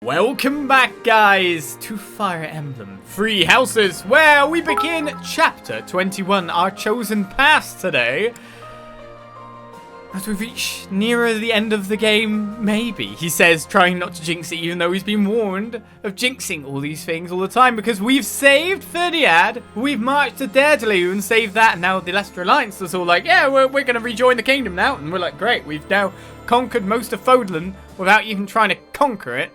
Welcome back, guys, to Fire Emblem Three Houses, where we begin Chapter 21, our chosen path today. As we reach nearer the end of the game, maybe, he says, trying not to jinx it, even though he's been warned of jinxing all these things all the time, because we've saved Ferdinand, we've marched to Daedalus and saved that, and now the Lesser Alliance is all like, yeah, we're going to rejoin the kingdom now, and we're like, great, we've now conquered most of Fódlan without even trying to conquer it.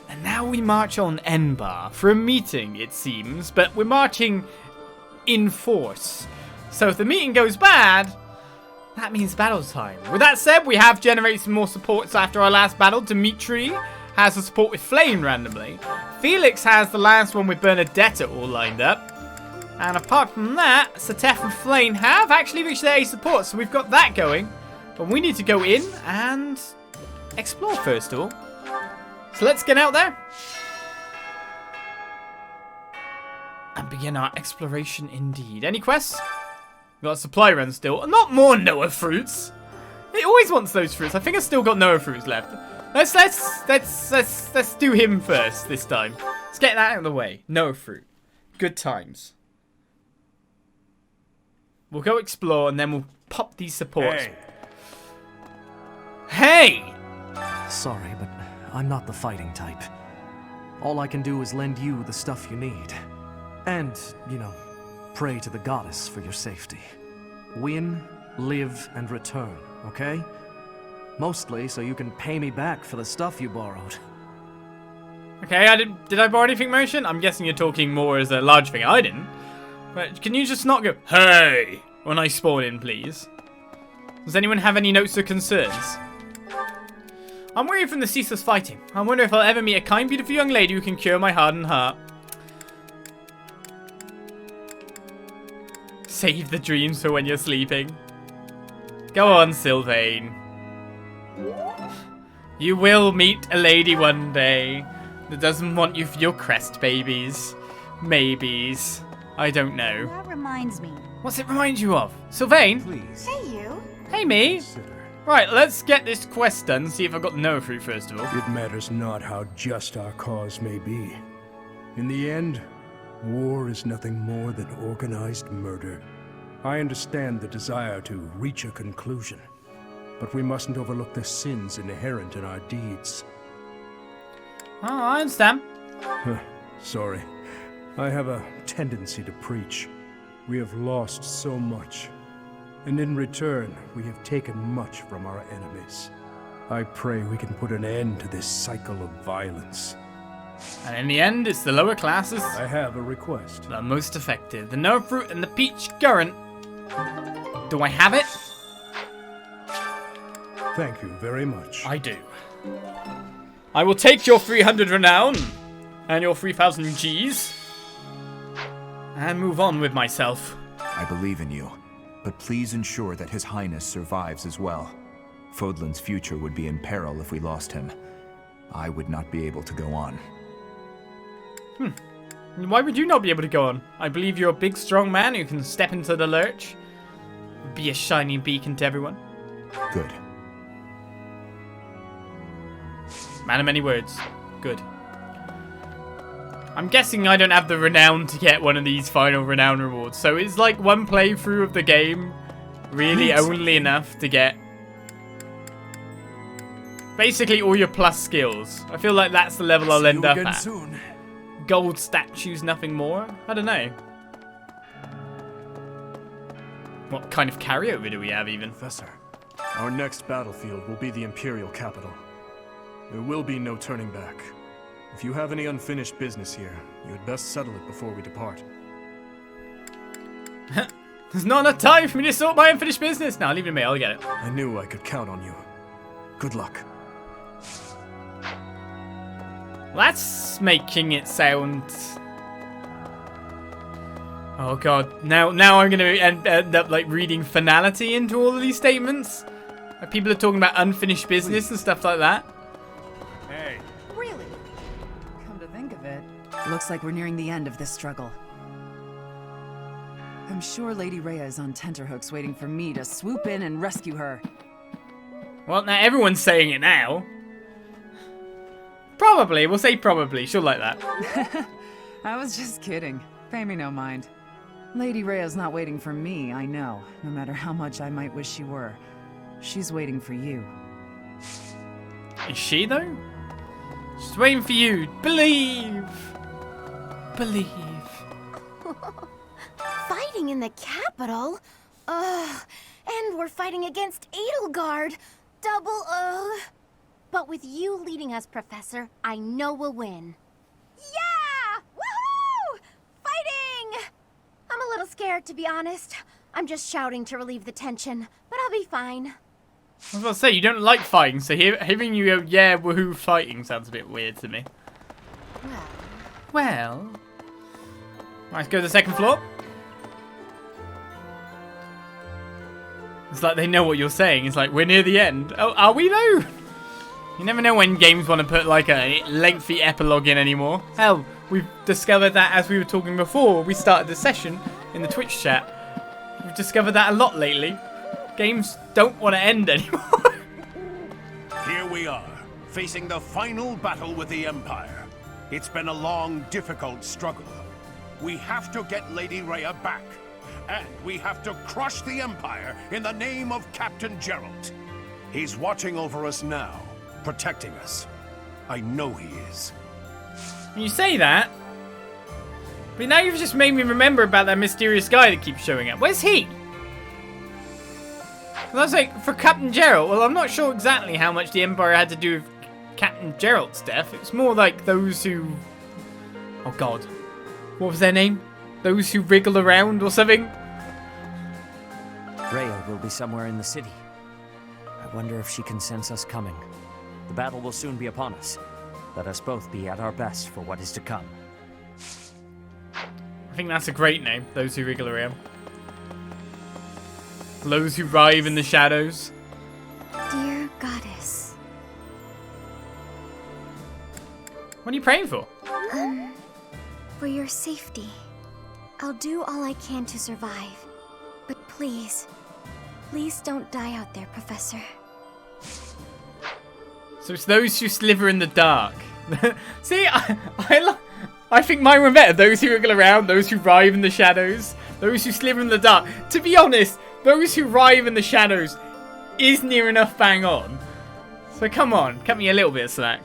And now we march on Enbar for a meeting, it seems, but we're marching in force. So if the meeting goes bad, that means battle time. With that said, we have generated some more supports after our last battle. Dimitri has a support with Flayn randomly. Felix has the last one with Bernadetta all lined up. And apart from that, Seteth and Flayn have actually reached their A support, so we've got that going. But we need to go in and explore first of all. So let's get out there and begin our exploration indeed. Any quests? We've got a supply run still. Not more Noah fruits. It always wants those fruits. I think I've still got Noah fruits left. Let's do him first this time. Let's get that out of the way. Noah fruit. Good times. We'll go explore and then we'll pop these supports. Hey! Sorry, but I'm not the fighting type. All I can do is lend you the stuff you need. And, you know, pray to the goddess for your safety. Win, live, and return, okay? Mostly so you can pay me back for the stuff you borrowed. Okay, did I borrow anything, Motion? I'm guessing you're talking more as a large thing. I didn't. But can you just not go, hey, when I spawn in, please? Does anyone have any notes or concerns? I'm weary from the ceaseless fighting. I wonder if I'll ever meet a kind, beautiful young lady who can cure my hardened heart. Save the dreams for when you're sleeping. Go on, Sylvain. You will meet a lady one day that doesn't want you for your crest babies. Maybes. I don't know. That reminds me. What's it remind you of? Sylvain? Please. Hey, you. Hey, me. Consider. Right, let's get this quest done and see if I've got Noah fruit first of all. It matters not how just our cause may be. In the end, war is nothing more than organized murder. I understand the desire to reach a conclusion, but we mustn't overlook the sins inherent in our deeds. Oh, I understand. Sorry. I have a tendency to preach. We have lost so much. And in return, we have taken much from our enemies. I pray we can put an end to this cycle of violence. And in the end, it's the lower classes I have a request. that are most effective. The Noah fruit and the peach currant. Do I have it? Thank you very much. I do. I will take your 300 renown and your 3,000 Gs and move on with myself. I believe in you, but please ensure that His Highness survives as well. Fódlan's future would be in peril if we lost him. I would not be able to go on. Why would you not be able to go on? I believe you're a big, strong man who can step into the lurch. Be a shining beacon to everyone. Good. Man of many words. Good. I'm guessing I don't have the renown to get one of these final renown rewards. So is like one playthrough of the game really only enough to get basically all your plus skills? I feel like that's the level I'll end up at. Soon. Gold statues, nothing more? I don't know. What kind of carryover do we have even? Professor, our next battlefield will be the Imperial capital. There will be no turning back. If you have any unfinished business here, you had best settle it before we depart. There's not enough time for me to sort my unfinished business. Now, leave it to me, I'll get it. I knew I could count on you. Good luck. That's making it sound... Oh god, now I'm gonna end up like reading finality into all of these statements. Like, people are talking about unfinished business and stuff like that. Hey. Really? Come to think of it, looks like we're nearing the end of this struggle. I'm sure Lady Rhea is on tenterhooks waiting for me to swoop in and rescue her. Well, now everyone's saying it now. Probably. We'll say probably. She'll like that. I was just kidding. Pay me no mind. Lady Rhea's not waiting for me, I know. No matter how much I might wish she were. She's waiting for you. Is she, though? She's waiting for you. Believe. Believe. Fighting in the capital? Ugh. And we're fighting against Edelgard. Double ugh. But with you leading us, Professor, I know we'll win. Yeah! Woohoo! Fighting! I'm a little scared, to be honest. I'm just shouting to relieve the tension, but I'll be fine. I was about to say, you don't like fighting, so hearing you go, yeah, woohoo, fighting sounds a bit weird to me. Well. Let's go to the second floor. It's like they know what you're saying. It's like, we're near the end. Oh, are we though? You never know when games want to put like a lengthy epilogue in anymore. Hell, we've discovered that as we were talking before we started the session in the Twitch chat. We've discovered that a lot lately. Games don't want to end anymore. Here we are, facing the final battle with the Empire. It's been a long, difficult struggle. We have to get Lady Rhea back. And we have to crush the Empire in the name of Captain Geralt. He's watching over us now, protecting us. I know he is. You say that, but now you've just made me remember about that mysterious guy that keeps showing up. Where's he? I was like, for Captain Geralt, well, I'm not sure exactly how much the Empire had to do with Captain Geralt's death. It's more like those who... Oh, God. What was their name? Those who wriggle around or something? Rhea will be somewhere in the city. I wonder if she can sense us coming. The battle will soon be upon us. Let us both be at our best for what is to come. I think that's a great name, those who wriggle around. Those who writhe in the shadows. Dear Goddess. What are you praying for? For your safety. I'll do all I can to survive. But please, please don't die out there, Professor. So it's those who slither in the dark. See, I think mine were better. Those who wriggle around, those who writhe in the shadows, those who slither in the dark. To be honest, those who writhe in the shadows is near enough bang on. So come on, cut me a little bit of slack.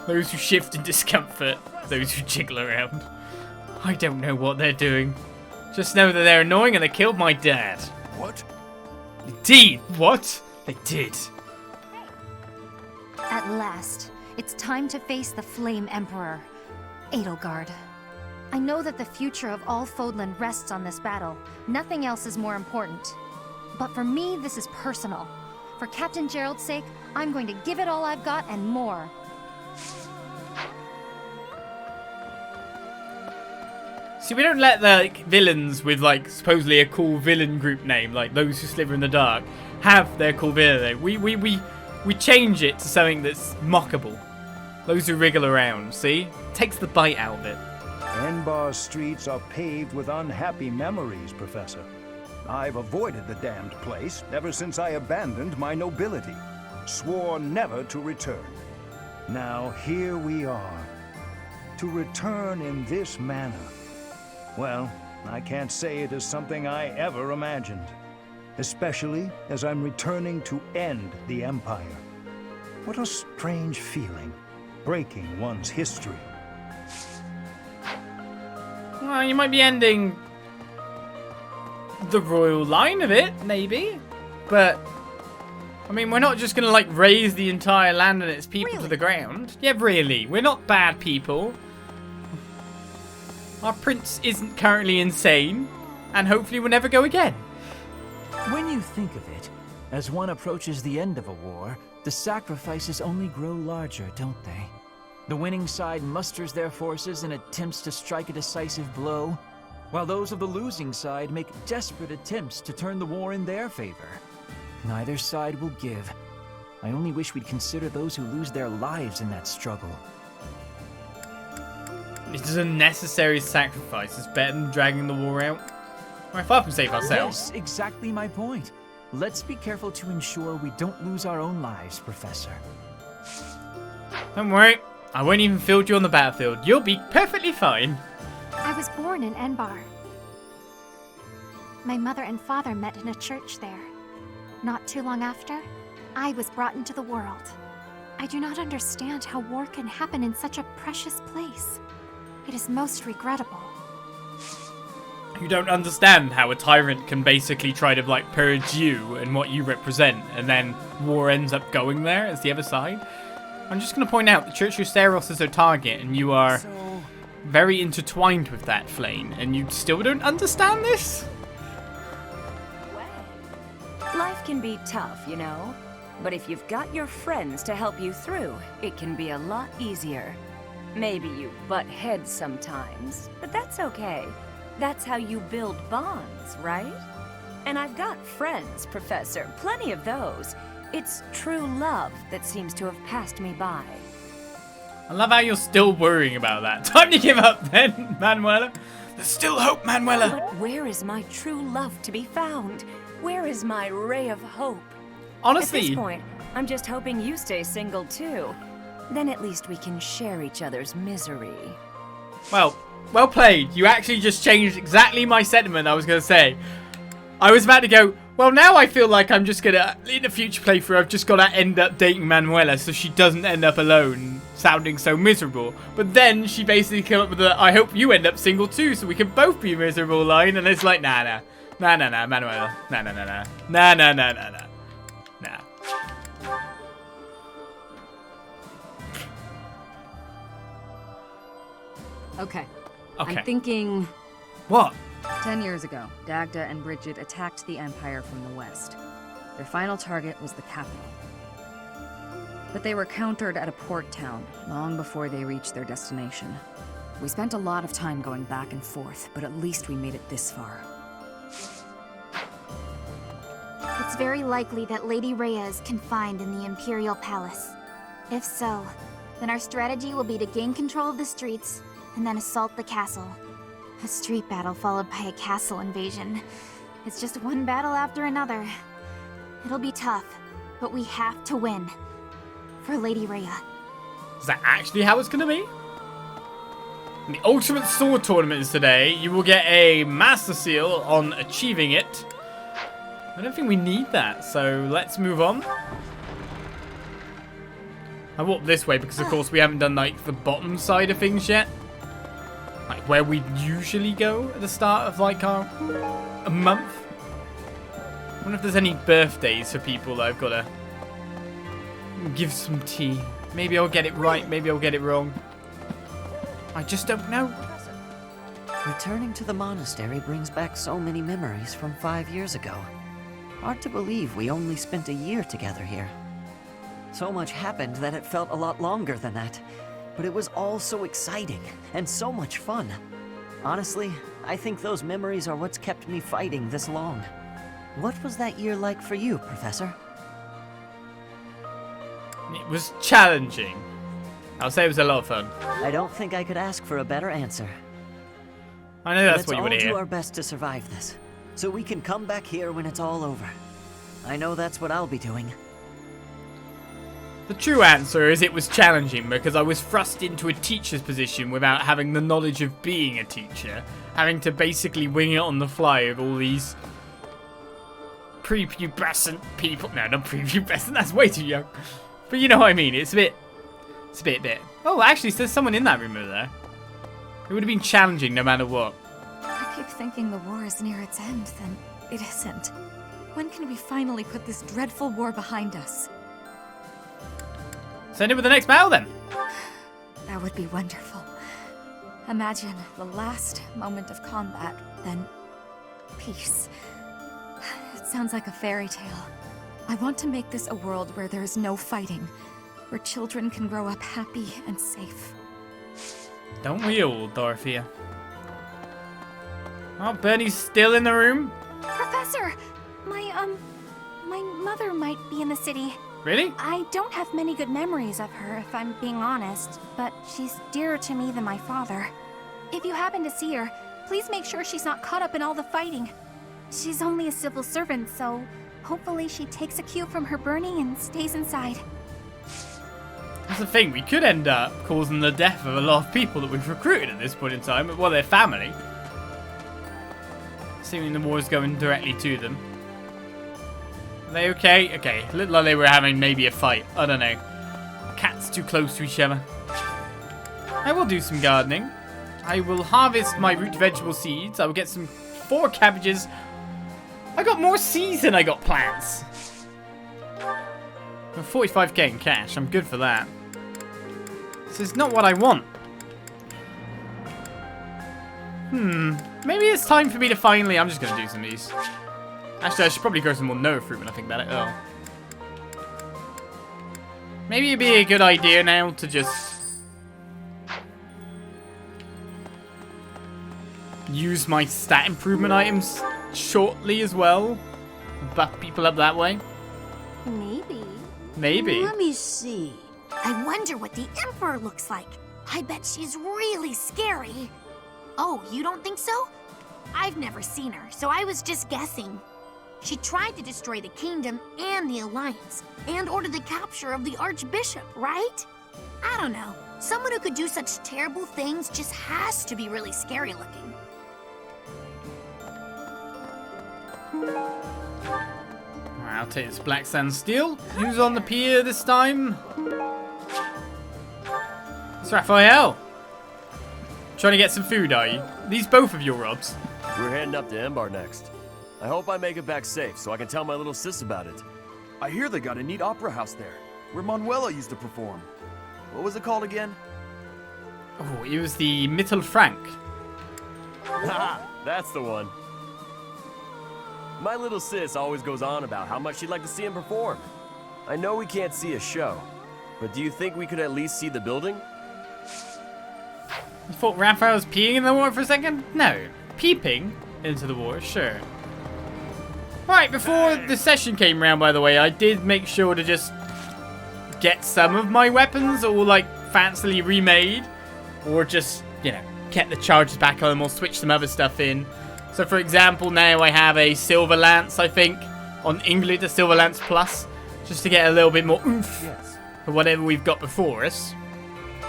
Those who shift in discomfort, those who jiggle around. I don't know what they're doing. Just know that they're annoying and they killed my dad. What? Indeed, what? They did. At last, it's time to face the Flame Emperor, Edelgard. I know that the future of all Fódlan rests on this battle. Nothing else is more important. But for me, this is personal. For Captain Geralt's sake, I'm going to give it all I've got and more. See, we don't let the villains with supposedly a cool villain group name, like those who slither in the dark, have their cool villain name. We change it to something that's mockable. Those who wriggle around, see? Takes the bite out of it. Enbar's streets are paved with unhappy memories, Professor. I've avoided the damned place ever since I abandoned my nobility. Swore never to return. Now here we are. To return in this manner. Well, I can't say it is something I ever imagined. Especially as I'm returning to end the Empire. What a strange feeling, breaking one's history. Well, you might be ending the royal line of it, maybe. But, I mean, we're not just going to, raze the entire land and its people to the ground. Yeah, really. We're not bad people. Our prince isn't currently insane. And hopefully we'll never go again. When you think of it, as one approaches the end of a war, the sacrifices only grow larger, don't they? The winning side musters their forces and attempts to strike a decisive blow, while those of the losing side make desperate attempts to turn the war in their favor. Neither side will give. I only wish we'd consider those who lose their lives in that struggle. It is a necessary sacrifice. It's better than dragging the war out. We're far from save ourselves. Yes, exactly my point. Let's be careful to ensure we don't lose our own lives, Professor. Don't worry, I won't even field you on the battlefield. You'll be perfectly fine. I was born in Enbar. My mother and father met in a church there. Not too long after, I was brought into the world. I do not understand how war can happen in such a precious place. It is most regrettable. You don't understand how a tyrant can basically try to, like, purge you and what you represent, and then war ends up going there as the other side. I'm just going to point out the Church of Steros is their target, and you are very intertwined with that, Flayn, and you still don't understand this? Life can be tough, you know. But if you've got your friends to help you through, it can be a lot easier. Maybe you butt heads sometimes, but that's okay. That's how you build bonds, right? And I've got friends, Professor, plenty of those. It's true love that seems to have passed me by. I love how you're still worrying about that. Time to give up then, Manuela. There's still hope, Manuela. But where is my true love to be found? Where is my ray of hope? Honestly, at this point, I'm just hoping you stay single too. Then at least we can share each other's misery. Well played. You actually just changed exactly my sentiment I was going to say. I was about to go, well, now I feel like I'm just going to, in a future playthrough, I've just got to end up dating Manuela so she doesn't end up alone, sounding so miserable. But then she basically came up with the, I hope you end up single too so we can both be miserable line. And it's like, nah, Manuela. Nah. Okay. I'm thinking... What? 10 years ago, Dagda and Bridget attacked the Empire from the west. Their final target was the capital. But they were countered at a port town long before they reached their destination. We spent a lot of time going back and forth, but at least we made it this far. It's very likely that Lady Rhea is confined in the Imperial Palace. If so, then our strategy will be to gain control of the streets and then assault the castle. A street battle followed by a castle invasion. It's just one battle after another. It'll be tough, but we have to win. For Lady Rhea. Is that actually how it's going to be? In the Ultimate Sword Tournament is today. You will get a Master Seal on achieving it. I don't think we need that, so let's move on. I walked this way because, of course, we haven't done, like, the bottom side of things yet. Like, where we usually go at the start of, like, a month. I wonder if there's any birthdays for people that I've got to give some tea. Maybe I'll get it right, maybe I'll get it wrong. I just don't know. Returning to the monastery brings back so many memories from 5 years ago. Hard to believe we only spent a year together here. So much happened that it felt a lot longer than that. But it was all so exciting, and so much fun. Honestly, I think those memories are what's kept me fighting this long. What was that year like for you, Professor? It was challenging. I'll say it was a lot of fun. I don't think I could ask for a better answer. I know that's what you want to hear. Let's all do our best to survive this, so we can come back here when it's all over. I know that's what I'll be doing. The true answer is it was challenging because I was thrust into a teacher's position without having the knowledge of being a teacher. Having to basically wing it on the fly with all these prepubescent people. No, not prepubescent, that's way too young. But you know what I mean, it's a bit. Oh, actually, there's someone in that room over there. It would have been challenging no matter what. I keep thinking the war is near its end, then it isn't. When can we finally put this dreadful war behind us? Send it with the next battle, then. That would be wonderful. Imagine the last moment of combat, then peace. It sounds like a fairy tale. I want to make this a world where there is no fighting, where children can grow up happy and safe. Don't we all, Dorothea? Oh, Bernie's still in the room? Professor! My mother might be in the city. Really? I don't have many good memories of her, if I'm being honest, but she's dearer to me than my father. If you happen to see her, please make sure she's not caught up in all the fighting. She's only a civil servant, so hopefully she takes a cue from her Bernie and stays inside. That's the thing, we could end up causing the death of a lot of people that we've recruited at this point in time. Well, their family. Assuming the war's going directly to them. Are they okay? Okay, looked like they were having maybe a fight. I don't know. Cats too close to each other. I will do some gardening. I will harvest my root vegetable seeds. I will get some 4 cabbages. I got more seeds than I got plants. 45k in cash. I'm good for that. This is not what I want. Maybe it's time for me to finally... I'm just going to do some of these. Actually, I should probably grow some more Noah fruit when I think about it. Oh. Maybe it'd be a good idea now to just... use my stat improvement items shortly as well. Buff people up that way. Maybe. Let me see. I wonder what the Emperor looks like. I bet she's really scary. Oh, you don't think so? I've never seen her, so I was just guessing. She tried to destroy the kingdom and the Alliance, and ordered the capture of the Archbishop, right? I don't know. Someone who could do such terrible things just has to be really scary looking. I'll take this black sand steel. Who's on the pier this time? It's Raphael. Trying to get some food, are you? These both of your Robs. We're heading up to Embar next. I hope I make it back safe so I can tell my little sis about it. I hear they got a neat opera house there, where Manuela used to perform. What was it called again? Oh, it was the Mittelfrank. Haha, that's the one. My little sis always goes on about how much she'd like to see him perform. I know we can't see a show, but do you think we could at least see the building? You thought Raphael was peeing in the water for a second? No. Peeping into the water, sure. Right, before the session came around, by the way, I did make sure to just get some of my weapons all, like, fancily remade. Or just, you know, get the charges back on them or switch some other stuff in. So, for example, now I have a Silver Lance, I think, on England, a Silver Lance Plus, just to get a little bit more oomph for whatever we've got before us.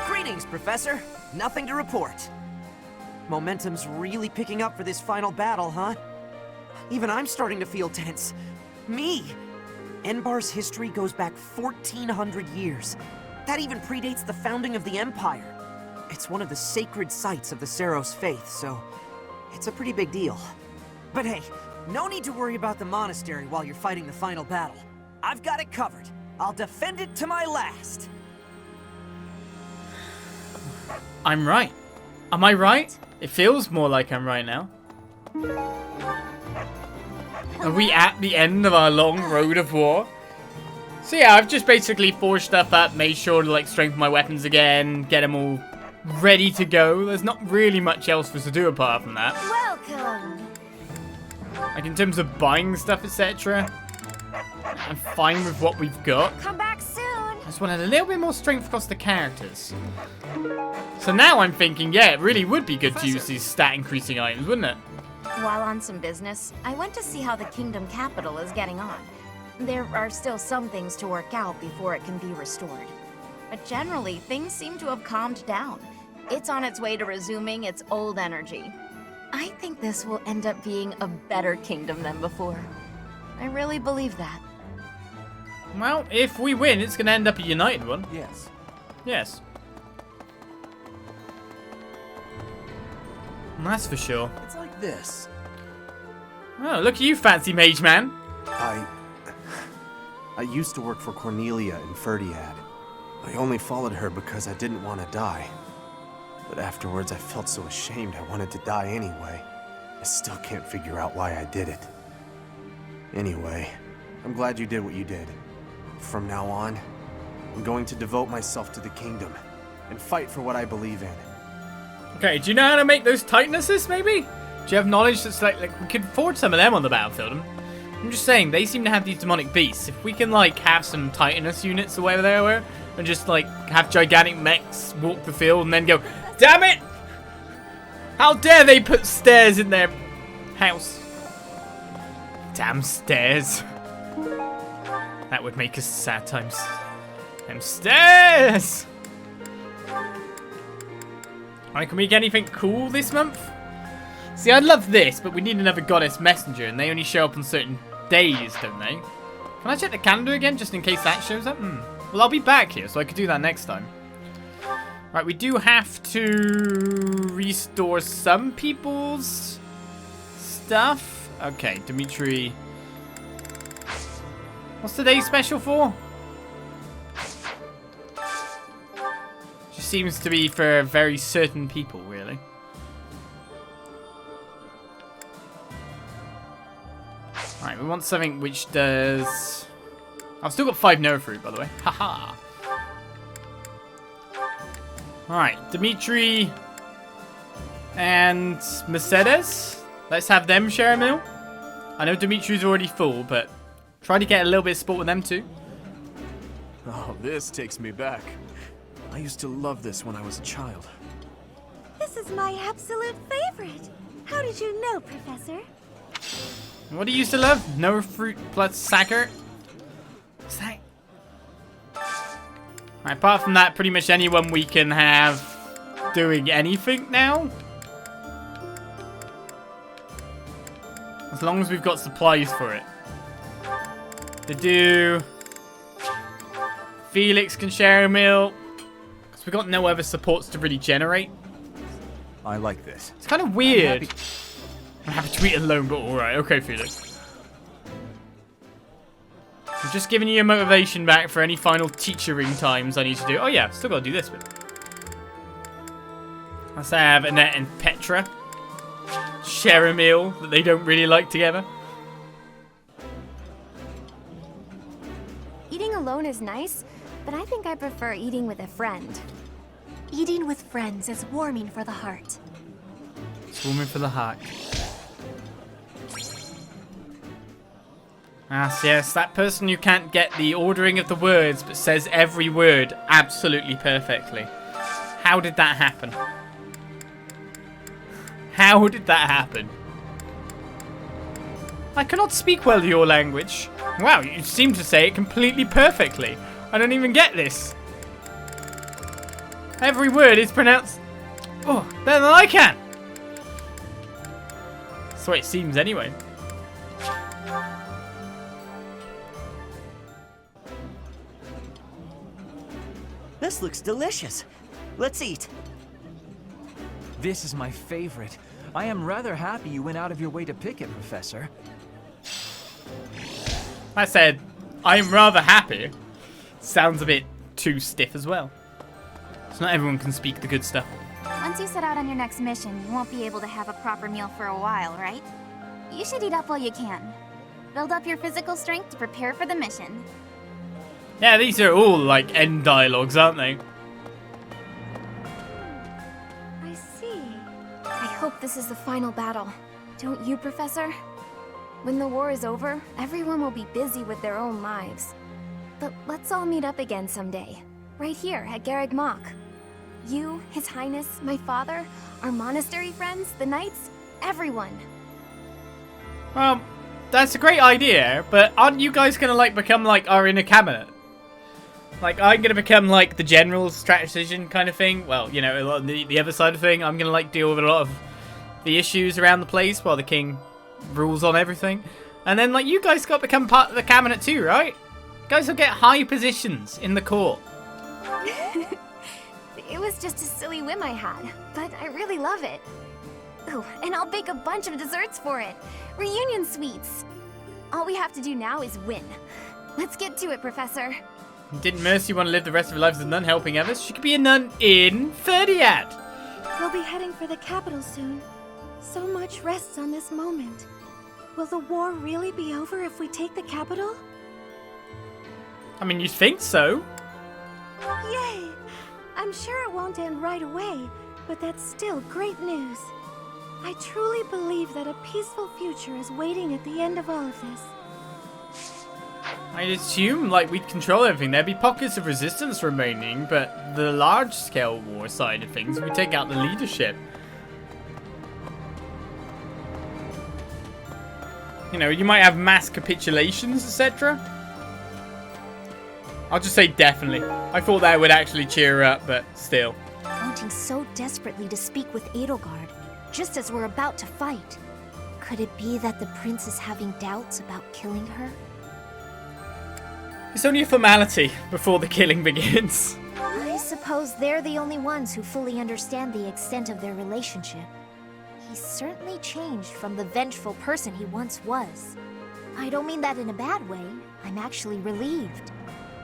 Greetings, Professor. Nothing to report. Momentum's really picking up for this final battle, huh? Even I'm starting to feel tense. Me! Enbar's history goes back 1,400 years. That even predates the founding of the Empire. It's one of the sacred sites of the Seros faith, so it's a pretty big deal. But hey, no need to worry about the monastery while you're fighting the final battle. I've got it covered. I'll defend it to my last. I'm right. Am I right? It feels more like I'm right now. Are we at the end of our long road of war? So yeah, I've just basically forged stuff up, made sure to like strengthen my weapons again, get them all ready to go. There's not really much else for us to do apart from that. Welcome. Like in terms of buying stuff, etc. I'm fine with what we've got. Come back soon. I just wanted a little bit more strength across the characters. So now I'm thinking, yeah, it really would be good to use these stat increasing items, wouldn't it? While on some business, I went to see how the kingdom capital is getting on. There are still some things to work out before it can be restored. But generally, things seem to have calmed down. It's on its way to resuming its old energy. I think this will end up being a better kingdom than before. I really believe that. Well, if we win, it's going to end up a united one. Yes. Yes. That's for sure. It's like this. Oh, look at you, fancy mage man. I used to work for Cornelia in Ferdiad. I only followed her because I didn't want to die. But afterwards I felt so ashamed I wanted to die anyway. I still can't figure out why I did it. Anyway, I'm glad you did what you did. From now on, I'm going to devote myself to the kingdom and fight for what I believe in. Okay, do you know how to make those tightnesses, maybe? Do you have knowledge that's like we could forge some of them on the battlefield? I'm just saying, they seem to have these demonic beasts. If we can, like, have some Titanus units or whatever they were, and just, like, have gigantic mechs walk the field and then go, damn it! How dare they put stairs in their house? Damn stairs. That would make us sad times. Them stairs! Alright, can we get anything cool this month? See, I'd love this, but we need another goddess messenger, and they only show up on certain days, don't they? Can I check the calendar again, just in case that shows up? Well, I'll be back here, so I could do that next time. Right, we do have to restore some people's stuff. Okay, Dimitri. What's today's special for? Just seems to be for very certain people, really. Alright, we want something which does... I've still got 5 no fruit, by the way. Haha. Alright, Dimitri and Mercedes. Let's have them share a meal. I know Dimitri's already full, but try to get a little bit of sport with them too. Oh, this takes me back. I used to love this when I was a child. This is my absolute favorite. How did you know, Professor? What do you used to love? No fruit plus soccer? Sack. Right, apart from that, pretty much anyone we can have doing anything now. As long as we've got supplies for it. To do... Felix can share a meal. Because we've got no other supports to really generate. I like this. It's kind of weird. I'm happy to eat alone, but alright. Okay, Felix. I'm just giving you your motivation back for any final teachering times I need to do. Oh yeah, still got to do this bit. Let's have Annette and Petra share a meal that they don't really like together. Eating alone is nice, but I think I prefer eating with a friend. Eating with friends is warming for the heart. It's warming for the heart. Ah, yes, that person who can't get the ordering of the words but says every word absolutely perfectly. How did that happen? How did that happen? I cannot speak well your language. Wow, you seem to say it completely perfectly. I don't even get this. Every word is pronounced... Oh, better than I can. That's the way it seems anyway. This looks delicious. Let's eat. This is my favorite. I am rather happy you went out of your way to pick it, Professor. I said, I'm rather happy. Sounds a bit too stiff as well. So not everyone can speak the good stuff. Once you set out on your next mission, you won't be able to have a proper meal for a while, right? You should eat up while you can. Build up your physical strength to prepare for the mission. Yeah, these are all like end dialogues, aren't they? I see. I hope this is the final battle. Don't you, Professor? When the war is over, everyone will be busy with their own lives. But let's all meet up again someday. Right here at Garreg. You, His Highness, my father, our monastery friends, the knights, everyone. Well, that's a great idea, but aren't you guys gonna like become like our inner cabinet? Like, I'm gonna become like the general strategician kind of thing. Well, you know, a lot of the other side of the thing. I'm gonna like deal with a lot of the issues around the place while the king rules on everything. And then like you guys got to become part of the cabinet too, right? You guys will get high positions in the court. It was just a silly whim I had, but I really love it. Oh, and I'll bake a bunch of desserts for it. Reunion sweets. All we have to do now is win. Let's get to it, Professor. Didn't Mercy want to live the rest of her life as a nun helping others? She could be a nun in Ferdiad. We'll be heading for the capital soon. So much rests on this moment. Will the war really be over if we take the capital? I mean, you'd think so. Yay! I'm sure it won't end right away, but that's still great news. I truly believe that a peaceful future is waiting at the end of all of this. I'd assume, like, we'd control everything. There'd be pockets of resistance remaining, but the large-scale war side of things, we take out the leadership. You know, you might have mass capitulations, etc. I'll just say definitely. I thought that would actually cheer her up, but still. Wanting so desperately to speak with Edelgard, just as we're about to fight. Could it be that the prince is having doubts about killing her? It's only a formality before the killing begins. I suppose they're the only ones who fully understand the extent of their relationship. He's certainly changed from the vengeful person he once was. I don't mean that in a bad way. I'm actually relieved.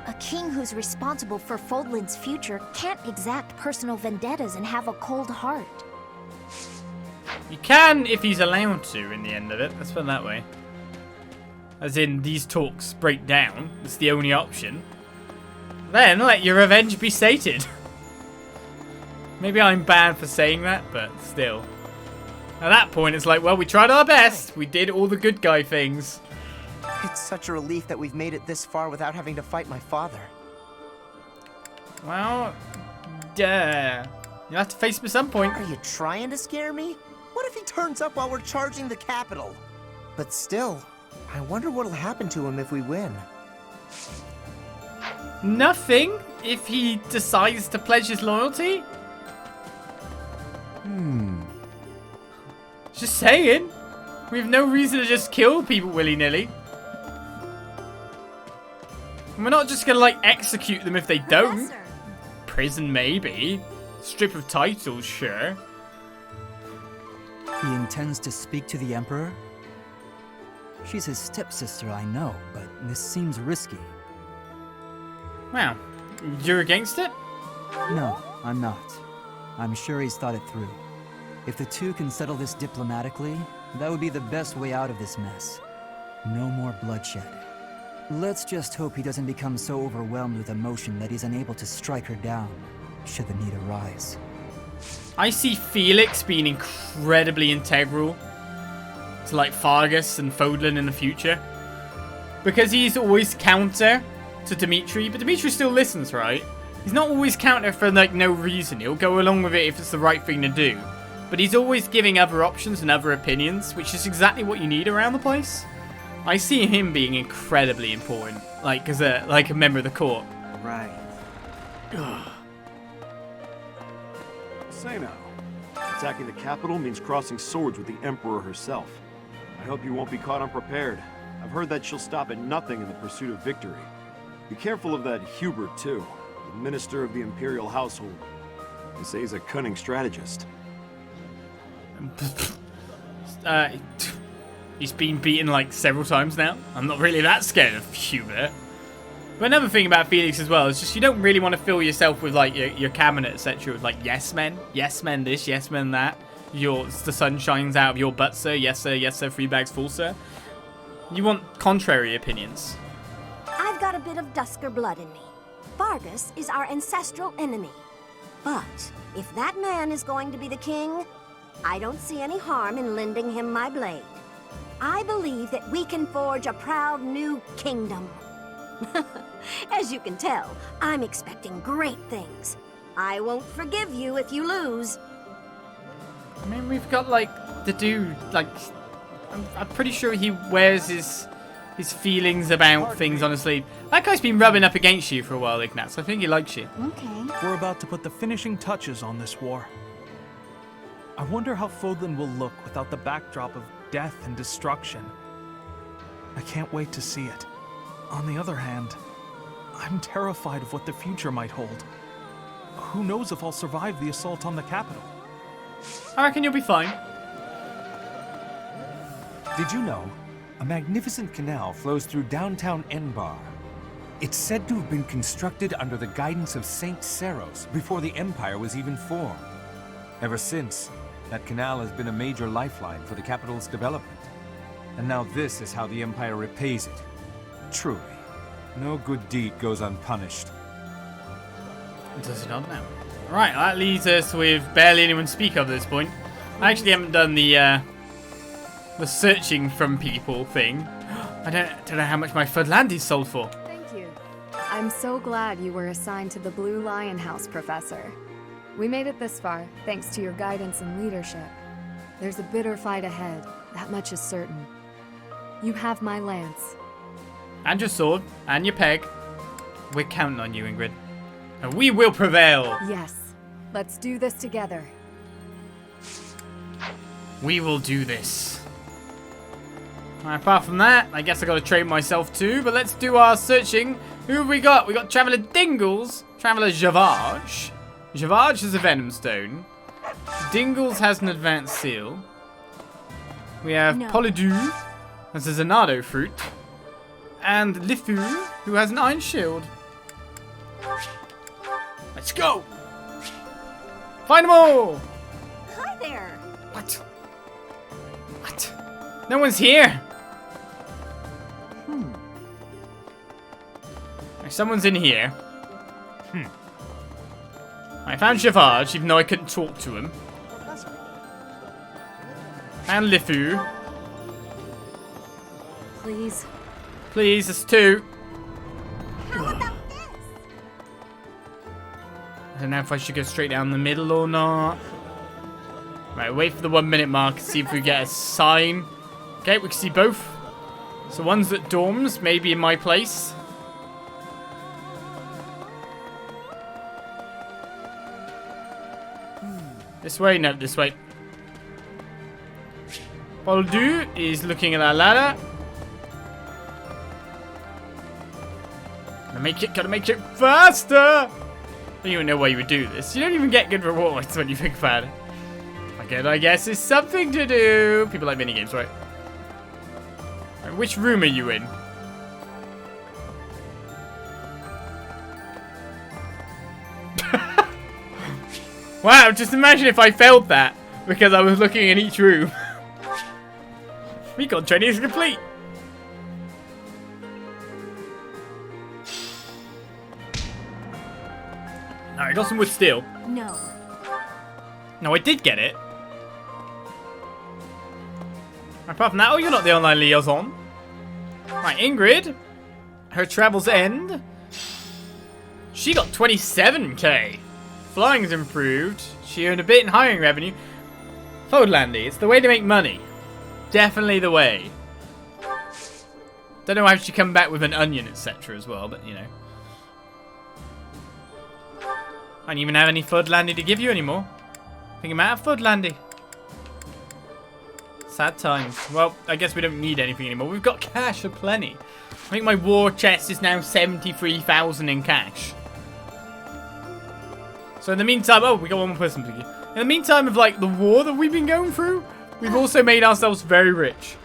A king who's responsible for Fódlan's future can't exact personal vendettas and have a cold heart. You can if he's allowed to in the end of it. Let's put it that way. As in, these talks break down. It's the only option. Then let your revenge be sated. Maybe I'm bad for saying that, but still. At that point, it's like, well, we tried our best. We did all the good guy things. It's such a relief that we've made it this far without having to fight my father. Well, duh. You'll have to face him at some point. Are you trying to scare me? What if he turns up while we're charging the capital? But still, I wonder what'll happen to him if we win. Nothing if he decides to pledge his loyalty. Just saying. We have no reason to just kill people willy-nilly. And we're not just gonna, like, execute them if they don't. Prison, maybe. Strip of titles, sure. He intends to speak to the Emperor? She's his stepsister, I know, but this seems risky. Wow. You're against it? No, I'm not. I'm sure he's thought it through. If the two can settle this diplomatically, that would be the best way out of this mess. No more bloodshed. Let's just hope he doesn't become so overwhelmed with emotion that he's unable to strike her down, should the need arise. I see Felix being incredibly integral to, like, Fargus and Fódlan in the future. Because he's always counter to Dimitri, but Dimitri still listens, right? He's not always counter for, like, no reason. He'll go along with it if it's the right thing to do. But he's always giving other options and other opinions, which is exactly what you need around the place. I see him being incredibly important, like, as a member of the court. Right. Say now, attacking the capital means crossing swords with the Emperor herself. I hope you won't be caught unprepared. I've heard that she'll stop at nothing in the pursuit of victory. Be careful of that Hubert, too, the minister of the Imperial household. They say he's a cunning strategist. He's been beaten like several times now. I'm not really that scared of Hubert. But another thing about Felix as well is just you don't really want to fill yourself with like your cabinet, etc. with like yes men this, yes men that. The sun shines out of your butt, sir. Yes sir, 3 bags full, sir. You want contrary opinions. I've got a bit of Dusker blood in me. Fargus is our ancestral enemy. But if that man is going to be the king, I don't see any harm in lending him my blade. I believe that we can forge a proud new kingdom. As you can tell, I'm expecting great things. I won't forgive you if you lose. I mean, we've got like the dude, like I'm pretty sure he wears his feelings about things on his sleeve. That guy's been rubbing up against you for a while, Ignatz. I think he likes you. Okay. We're about to put the finishing touches on this war. I wonder how Fódlan will look without the backdrop of death and destruction. I can't wait to see it. On the other hand, I'm terrified of what the future might hold. Who knows if I'll survive the assault on the capital? I reckon you'll be fine. Did you know? A magnificent canal flows through downtown Enbar. It's said to have been constructed under the guidance of Saint Seros before the Empire was even formed. Ever since, that canal has been a major lifeline for the capital's development. And now this is how the Empire repays it. Truly, no good deed goes unpunished. Does it not now? Right, that leaves us with barely anyone to speak of at this point. I actually haven't done the searching from people thing. I don't know how much my Fódlan is sold for. Thank you. I'm so glad you were assigned to the Blue Lion House, Professor. We made it this far, thanks to your guidance and leadership. There's a bitter fight ahead, that much is certain. You have my lance. And your sword, and your peg. We're counting on you, Ingrid. And we will prevail. Yes. Let's do this together. We will do this. Right, apart from that, I guess I gotta train myself too, but let's do our searching. Who have we got? We got Traveler Dingles, Traveler Javage. Javage has a Venom Stone. Dingles has an Advanced Seal. We have Polydou, has a Zanardo Fruit. And Lifu, who has an Iron Shield. Let's go! Find them all! Hi there! What? What? No one's here! Someone's in here. I found Javage, even though I couldn't talk to him. And Lifu. Please. Please, there's two. How about this? I don't know if I should go straight down the middle or not. Right, wait for the 1 minute mark and see if we get a sign. Okay, we can see both. So one's at dorms, maybe in my place. This way? No, this way. Polydou is looking at that ladder. Gotta make it faster! I don't even know why you would do this. You don't even get good rewards when you think about it. Okay, I guess it's something to do. People like minigames, right? Right, which room are you in? Wow, just imagine if I failed that because I was looking in each room. Recon training is complete. Alright, I got some wood steel. No. No, I did get it. Apart from that, oh, you're not the online liaison. Right, Ingrid. Her travels end. She got 27k. Flying's improved. She earned a bit in hiring revenue. Fódlan, it's the way to make money. Definitely the way. Don't know how she come back with an onion, etc. as well, but you know. I don't even have any Fódlan to give you anymore. I think I'm out of Fódlan. Sad times. Well, I guess we don't need anything anymore. We've got cash aplenty. I think my war chest is now 73,000 in cash. So in the meantime, oh, we got one more person to give. In the meantime of like the war that we've been going through, we've also made ourselves very rich.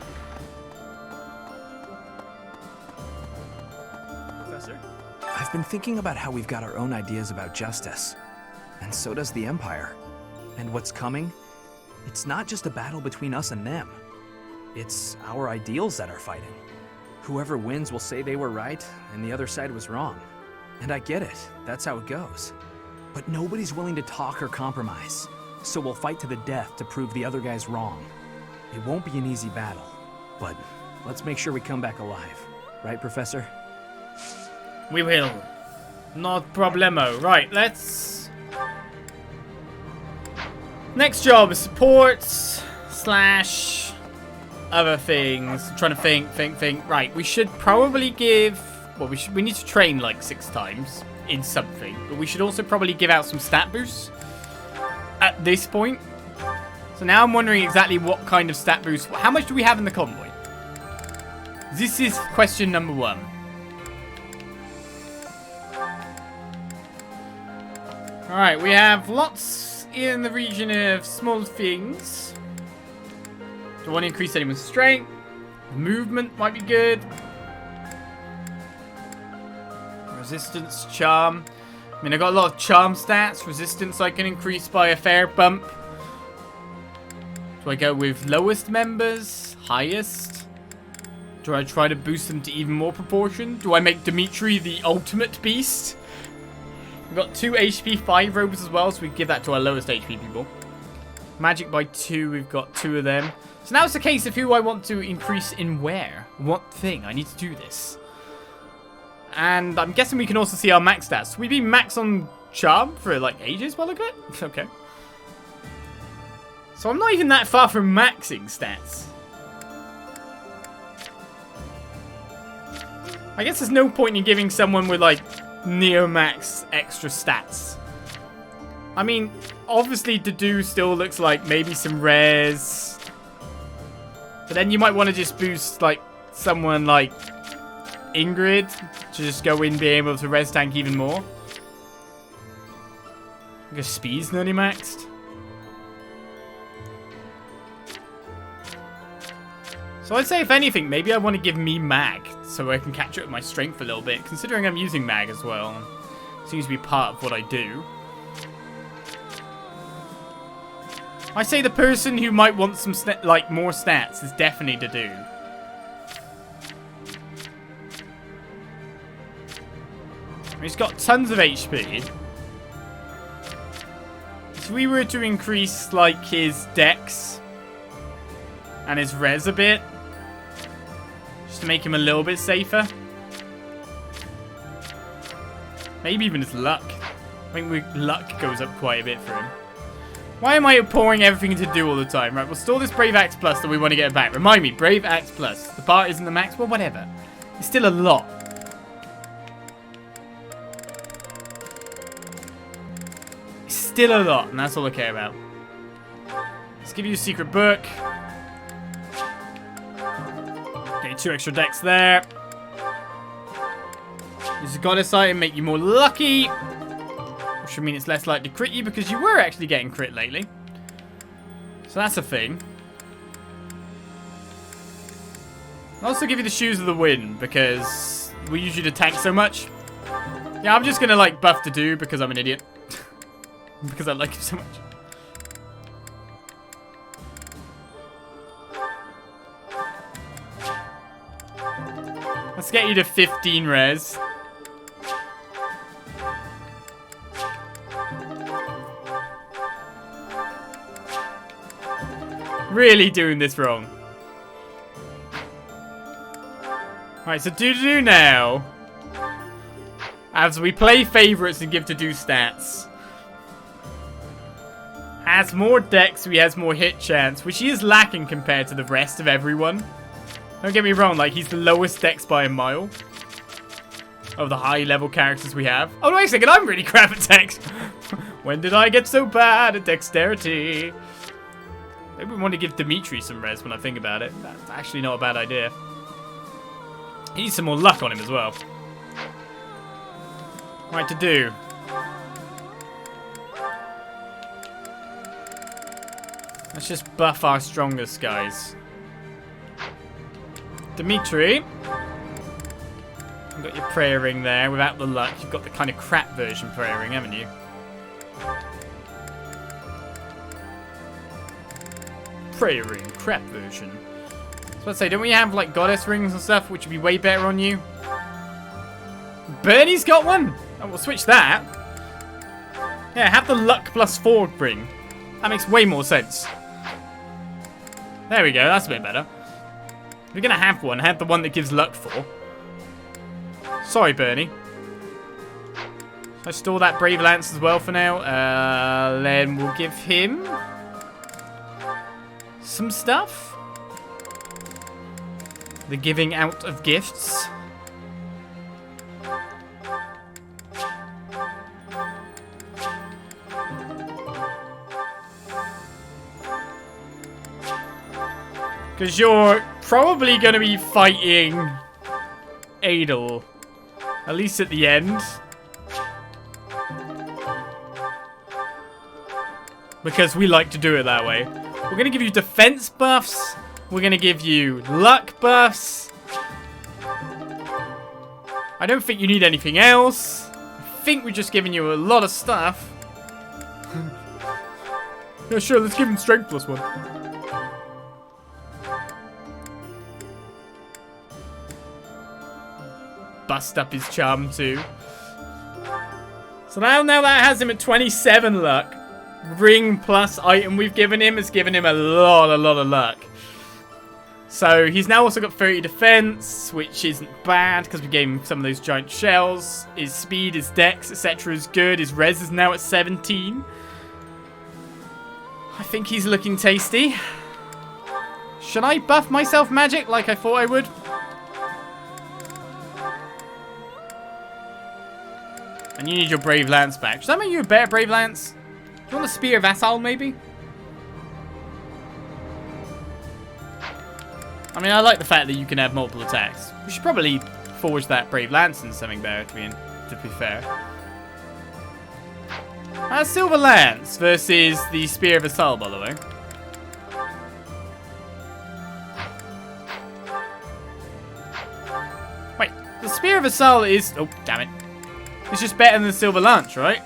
Professor? I've been thinking about how we've got our own ideas about justice. And so does the Empire. And what's coming? It's not just a battle between us and them. It's our ideals that are fighting. Whoever wins will say they were right, and the other side was wrong. And I get it. That's how it goes. But nobody's willing to talk or compromise. So we'll fight to the death to prove the other guy's wrong. It won't be an easy battle. But let's make sure we come back alive. Right, Professor? We will. Not problemo. Right, let's... Next job is supports slash other things. I'm trying to think. Right, we should probably give... Well, we need to train like 6 times in something. But we should also probably give out some stat boosts at this point. So now I'm wondering exactly what kind of stat boost. How much do we have in the convoy? This is question number 1. Alright, we have lots in the region of small things. Do I want to increase anyone's strength? Movement might be good. Resistance, charm. I mean, I got a lot of charm stats. Resistance I can increase by a fair bump. Do I go with lowest members? Highest? Do I try to boost them to even more proportion? Do I make Dimitri the ultimate beast? We've got 2 HP 5 robots as well, so we give that to our lowest HP people. Magic by 2, we've got 2 of them. So now it's a case of who I want to increase in where. What thing? I need to do this. And I'm guessing we can also see our max stats. We've been max on charm for like ages while I got it. Okay. So I'm not even that far from maxing stats. I guess there's no point in giving someone with like Neomax extra stats. I mean, obviously Dedue still looks like maybe some rares. But then you might want to just boost like someone like Ingrid to just go in being able to res tank even more. I guess speed's nearly maxed. So I'd say if anything, maybe I want to give me mag so I can catch up with my strength a little bit, considering I'm using mag as well. Seems to be part of what I do. I say the person who might want some more stats is definitely Dedue. He's got tons of HP. If we were to increase like his dex and his res a bit, just to make him a little bit safer. Maybe even his luck. I think luck goes up quite a bit for him. Why am I pouring everything to do all the time? Right, we'll store this Brave Axe Plus that we want to get back. Remind me, Brave Axe Plus. The part isn't the max, well, whatever. It's still a lot. It's still a lot, and that's all I care about. Let's give you a secret book. Get you 2 extra decks there. Use a goddess item, make you more lucky. Which should mean it's less likely to crit you because you were actually getting crit lately. So that's a thing. I'll also give you the Shoes of the Wind because we use you to tank so much. Yeah, I'm just going to like buff Dedue because I'm an idiot. Because I like him so much. Let's get you to 15 res. Really doing this wrong. Alright, so Dedue now. As we play favorites and give Dedue stats. Has more dex, so he has more hit chance, which he is lacking compared to the rest of everyone. Don't get me wrong, like, he's the lowest dex by a mile of the high level characters we have. Oh, wait a second, I'm really crap at dex. When did I get so bad at dexterity? Maybe we want to give Dimitri some res when I think about it. That's actually not a bad idea. He needs some more luck on him as well. Right, Dedue. Let's just buff our strongest guys. Dimitri. You've got your prayer ring there without the luck. You've got the kind of crap version prayer ring, haven't you? Prayer ring, crap version. So I'd say, don't we have like goddess rings and stuff, which would be way better on you? Bernie's got one. Oh, we'll switch that. Yeah, have the luck +4 ring. That makes way more sense. There we go. That's a bit better. If you're gonna have one, have the one that gives luck 4. Sorry, Bernie. Should I store that Brave Lance as well for now? Then we'll give him some stuff. The giving out of gifts. Because you're probably going to be fighting Adel. At least at the end. Because we like to do it that way. We're going to give you defense buffs. We're going to give you luck buffs. I don't think you need anything else. I think we're just giving you a lot of stuff. Yeah, sure, let's give him strength +1. Bust up his charm too. So now that has him at 27 luck. Ring plus item we've given him has given him a lot of luck. So he's now also got 30 defense, which isn't bad because we gave him some of those giant shells. His speed, his dex, etc. is good. His res is now at 17. I think he's looking tasty. Should I buff myself magic like I thought I would? And you need your Brave Lance back. Should that make you a better Brave Lance? Do you want a Spear Vassal, maybe? I mean, I like the fact that you can have multiple attacks. We should probably forge that Brave Lance into something better, to be fair. Silver Lance versus the Spear Vassal, by the way. Wait, the Spear Vassal is... Oh, damn it. It's just better than the Silver Lance, right?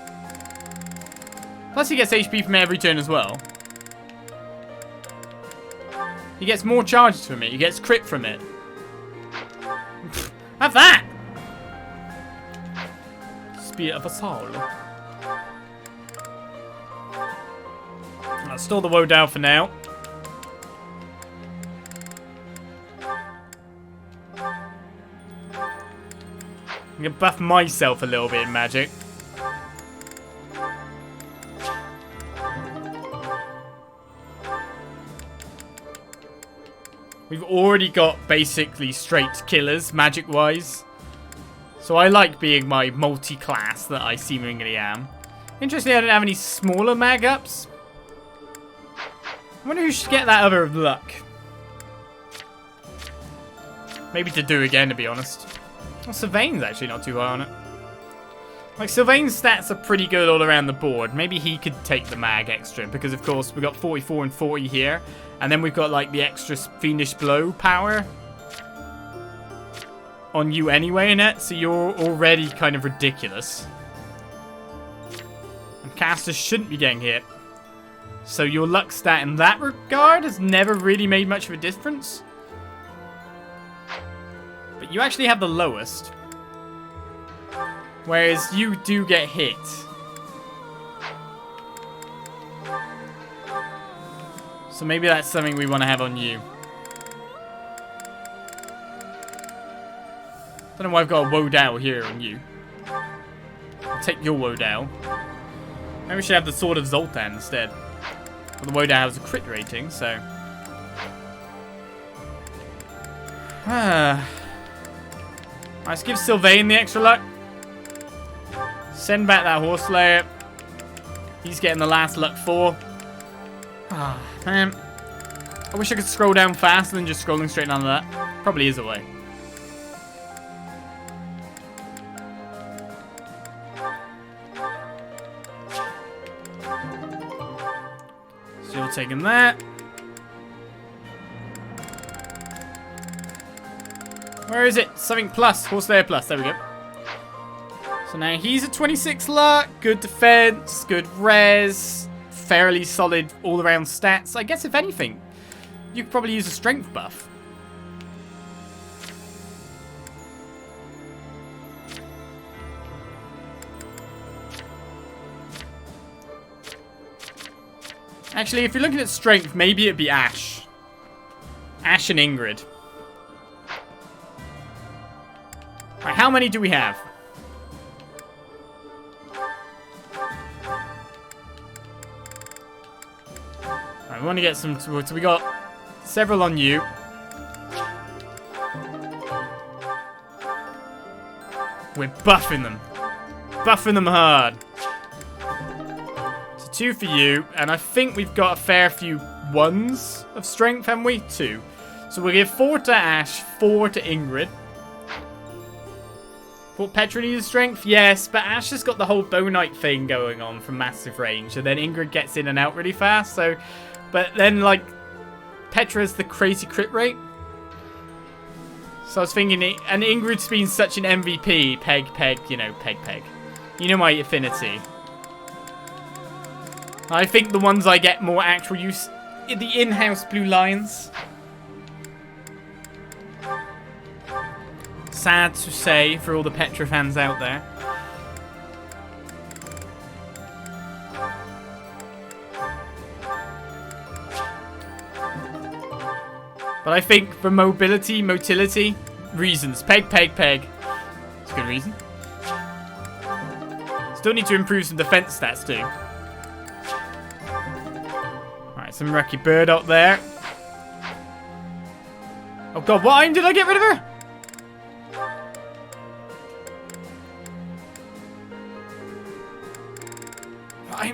Plus he gets HP from every turn as well. He gets more charges from it. He gets crit from it. Have that! Spear of Vassal. I'll store the woe down for now. I'm gonna buff myself a little bit in magic. We've already got basically straight killers, magic-wise. So I like being my multi-class that I seemingly am. Interestingly, I don't have any smaller mag-ups. I wonder who should get that other luck. Maybe to do again, to be honest. Well, Sylvain's actually not too high on it. Like, Sylvain's stats are pretty good all around the board. Maybe he could take the mag extra, because of course we've got 44 and 40 here. And then we've got like the extra Fiendish Blow power on you anyway in it, so you're already kind of ridiculous. And casters shouldn't be getting hit. So your luck stat in that regard has never really made much of a difference. But you actually have the lowest. Whereas you do get hit. So maybe that's something we want to have on you. Don't know why I've got a Wodow here on you. I'll take your Wodow. Maybe we should have the Sword of Zoltan instead. Well, the Wodow has a crit rating, so... Alright, let's give Sylvain the extra luck. Send back that Horse Slayer. He's getting the last luck 4. Ah, man. I wish I could scroll down faster than just scrolling straight down to that. Probably is a way. Still taking that. Where is it? Something plus. Horse Slayer plus. There we go. So now he's at 26 luck. Good defense. Good res. Fairly solid all-around stats. I guess if anything, you could probably use a strength buff. Actually, if you're looking at strength, maybe it'd be Ash. Ash and Ingrid. Alright, how many do we have? We want to get some, so we got several on you. We're buffing them. Buffing them hard. So 2 for you, and I think we've got a fair few 1s of strength, haven't we? 2. So we'll give 4 to Ash, 4 to Ingrid. Thought Petra needs strength? Yes, but Ash has got the whole Bow Knight thing going on from massive range, and then Ingrid gets in and out really fast, so... But then, like, Petra's the crazy crit rate. So I was thinking, and Ingrid's been such an MVP. Peg, you know, peg. You know my affinity. I think the ones I get more actual use are the in-house Blue Lions. Sad to say for all the Petra fans out there. But I think for motility reasons. Peg. It's a good reason. Still need to improve some defense stats too. Alright, some Lucky Bird up there. Oh god, what item did I get rid of her?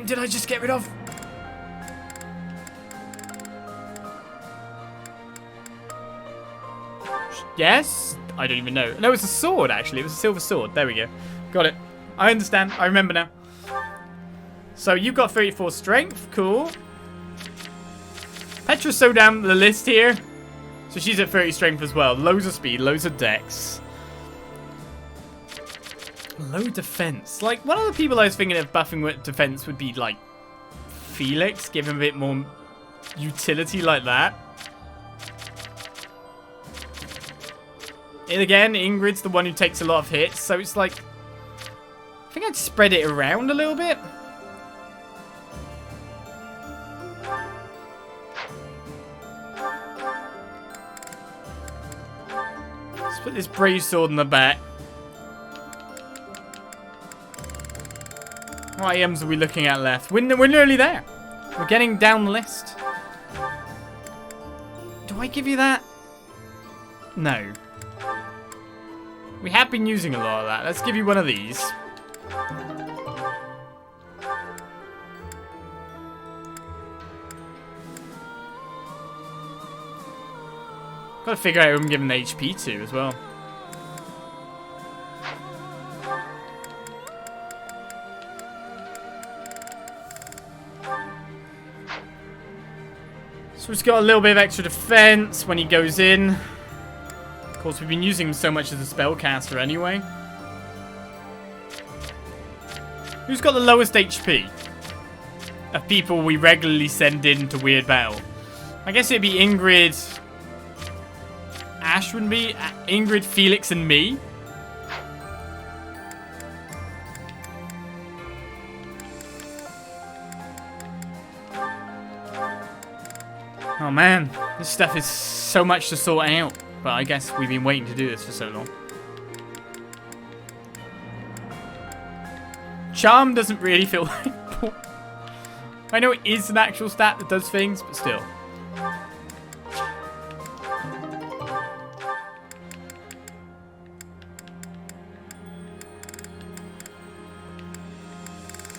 did I just get rid of? Yes? I don't even know. No, it's a sword, actually. It was a silver sword. There we go. Got it. I understand. I remember now. So, you've got 34 strength. Cool. Petra's so down the list here. So, she's at 30 strength as well. Loads of speed. Loads of dex. Low defense. Like, one of the people I was thinking of buffing with defense would be, like, Felix. Give him a bit more utility like that. And again, Ingrid's the one who takes a lot of hits, so it's like... I think I'd spread it around a little bit. Let's put this brave sword in the back. What items are we looking at left? We're nearly there. We're getting down the list. Do I give you that? No. We have been using a lot of that. Let's give you one of these. Gotta figure out who I'm giving the HP to as well. So he's got a little bit of extra defense when he goes in. Of course, we've been using him so much as a spellcaster anyway. Who's got the lowest HP of people we regularly send in to Weird Battle? I guess it'd be Ingrid. Ash wouldn't be? Ingrid, Felix, and me. Oh man, this stuff is so much to sort out. But I guess we've been waiting to do this for so long. Charm doesn't really feel like... I know it is an actual stat that does things, but still.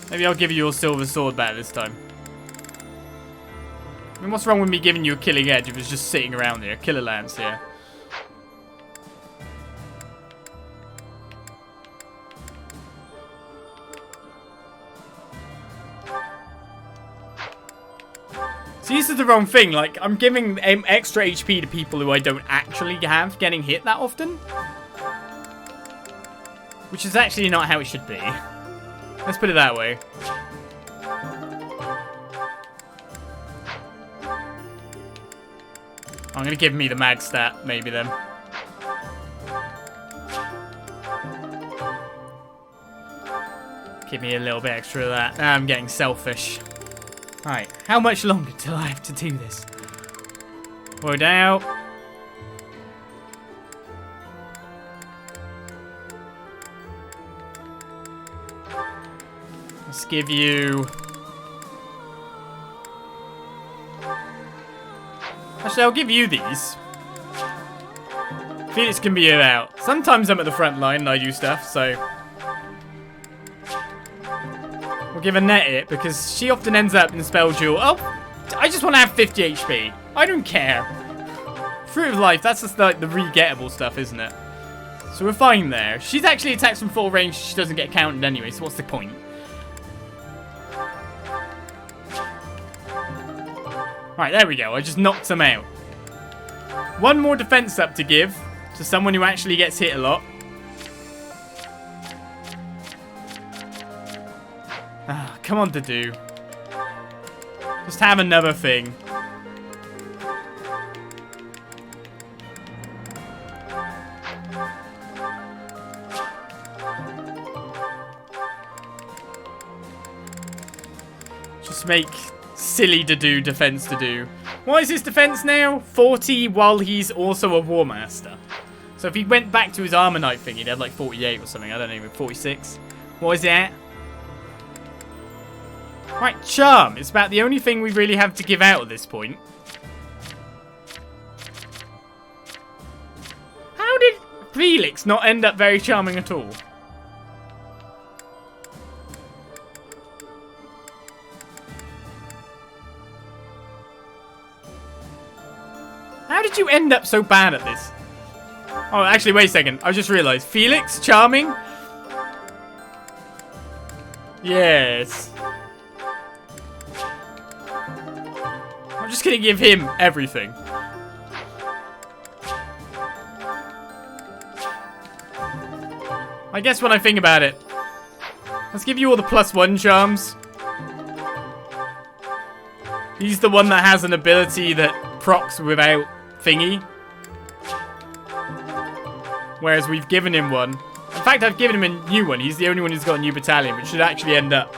Maybe I'll give you your silver sword back this time. I mean, what's wrong with me giving you a killing edge if it's just sitting around there? Killer lance here. See, this is the wrong thing. Like, I'm giving extra HP to people who I don't actually have getting hit that often. Which is actually not how it should be. Let's put it that way. I'm going to give me the mag stat, maybe then. Give me a little bit extra of that. I'm getting selfish. Alright, how much longer till I have to do this? Word out. Let's give you... Actually, I'll give you these. Felix can be out. Sometimes I'm at the front line and I do stuff, so... We'll give Annette it, because she often ends up in Spell Duel. Oh, I just want to have 50 HP. I don't care. Fruit of Life, that's just like the re-gettable stuff, isn't it? So we're fine there. She's actually attacks from full range, she doesn't get counted anyway, so what's the point? Right, there we go. I just knocked him out. One more defense up to give to someone who actually gets hit a lot. Ah, come on, Dadu. Just have another thing. Just make silly Dadu defense Dadu. What is his defense now? 40 while he's also a War Master. So if he went back to his Armor Knight thing, he'd have like 48 or something. I don't know, 46. What is that? Right, Charm. It's about the only thing we really have to give out at this point. How did Felix not end up very charming at all? How did you end up so bad at this? Oh, actually, wait a second. I just realized. Felix, charming. Yes. I'm just gonna give him everything. I guess when I think about it, let's give you all the +1 charms. He's the one that has an ability that procs without thingy. Whereas we've given him one. In fact, I've given him a new one. He's the only one who's got a new battalion, which should actually end up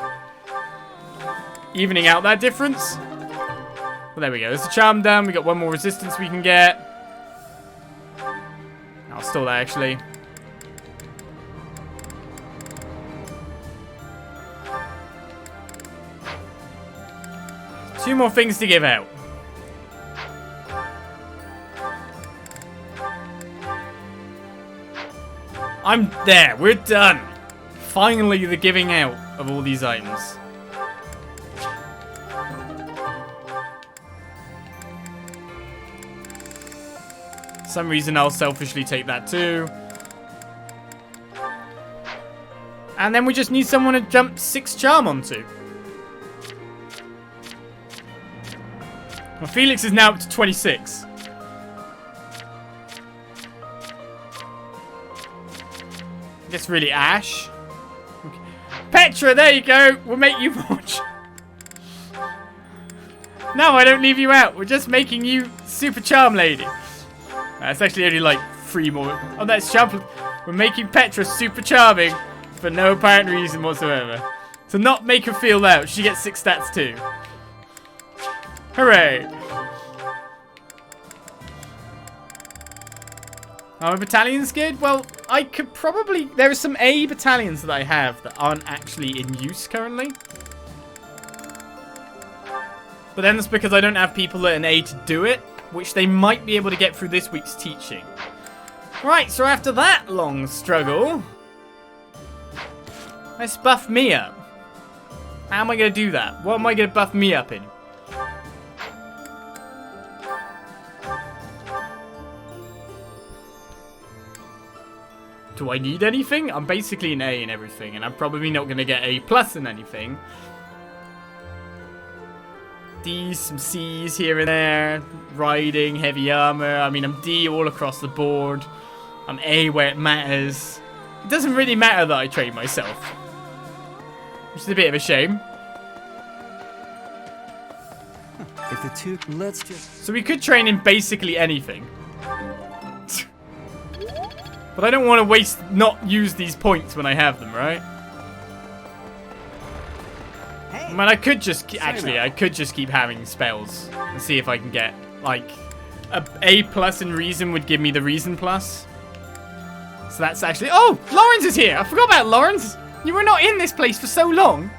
evening out that difference. Well, there we go. There's a charm done. We got one more resistance we can get. I'll stall that, actually. Two more things to give out. I'm there. We're done. Finally, the giving out of all these items. For some reason, I'll selfishly take that too. And then we just need someone to jump 6 charm onto. Well, Felix is now up to 26. That's really Ash. Okay. Petra, there you go. We'll make you watch. No, I don't leave you out. We're just making you super charm lady. That's actually only like 3 more. Oh, that's charm. We're making Petra super charming for no apparent reason whatsoever. To not make her feel out, she gets 6 stats too. Hooray! Are my battalions good? Well, I could probably... There are some A battalions that I have that aren't actually in use currently. But then that's because I don't have people at an A to do it, which they might be able to get through this week's teaching. Right, so after that long struggle, let's buff me up. How am I going to do that? What am I going to buff me up in? Do I need anything? I'm basically an A in everything, and I'm probably not going to get A+ in anything. D's, some C's here and there. Riding, heavy armor. I mean, I'm D all across the board. I'm A where it matters. It doesn't really matter that I train myself. Which is a bit of a shame. If the two... Let's just... So we could train in basically anything. But I don't want to not use these points when I have them, right? Hey, I mean, I could just... Actually, I could just keep having spells. And see if I can get, like... A+ in Reason would give me the Reason plus. So that's actually... Oh! Lawrence is here! I forgot about Lawrence! You were not in this place for so long!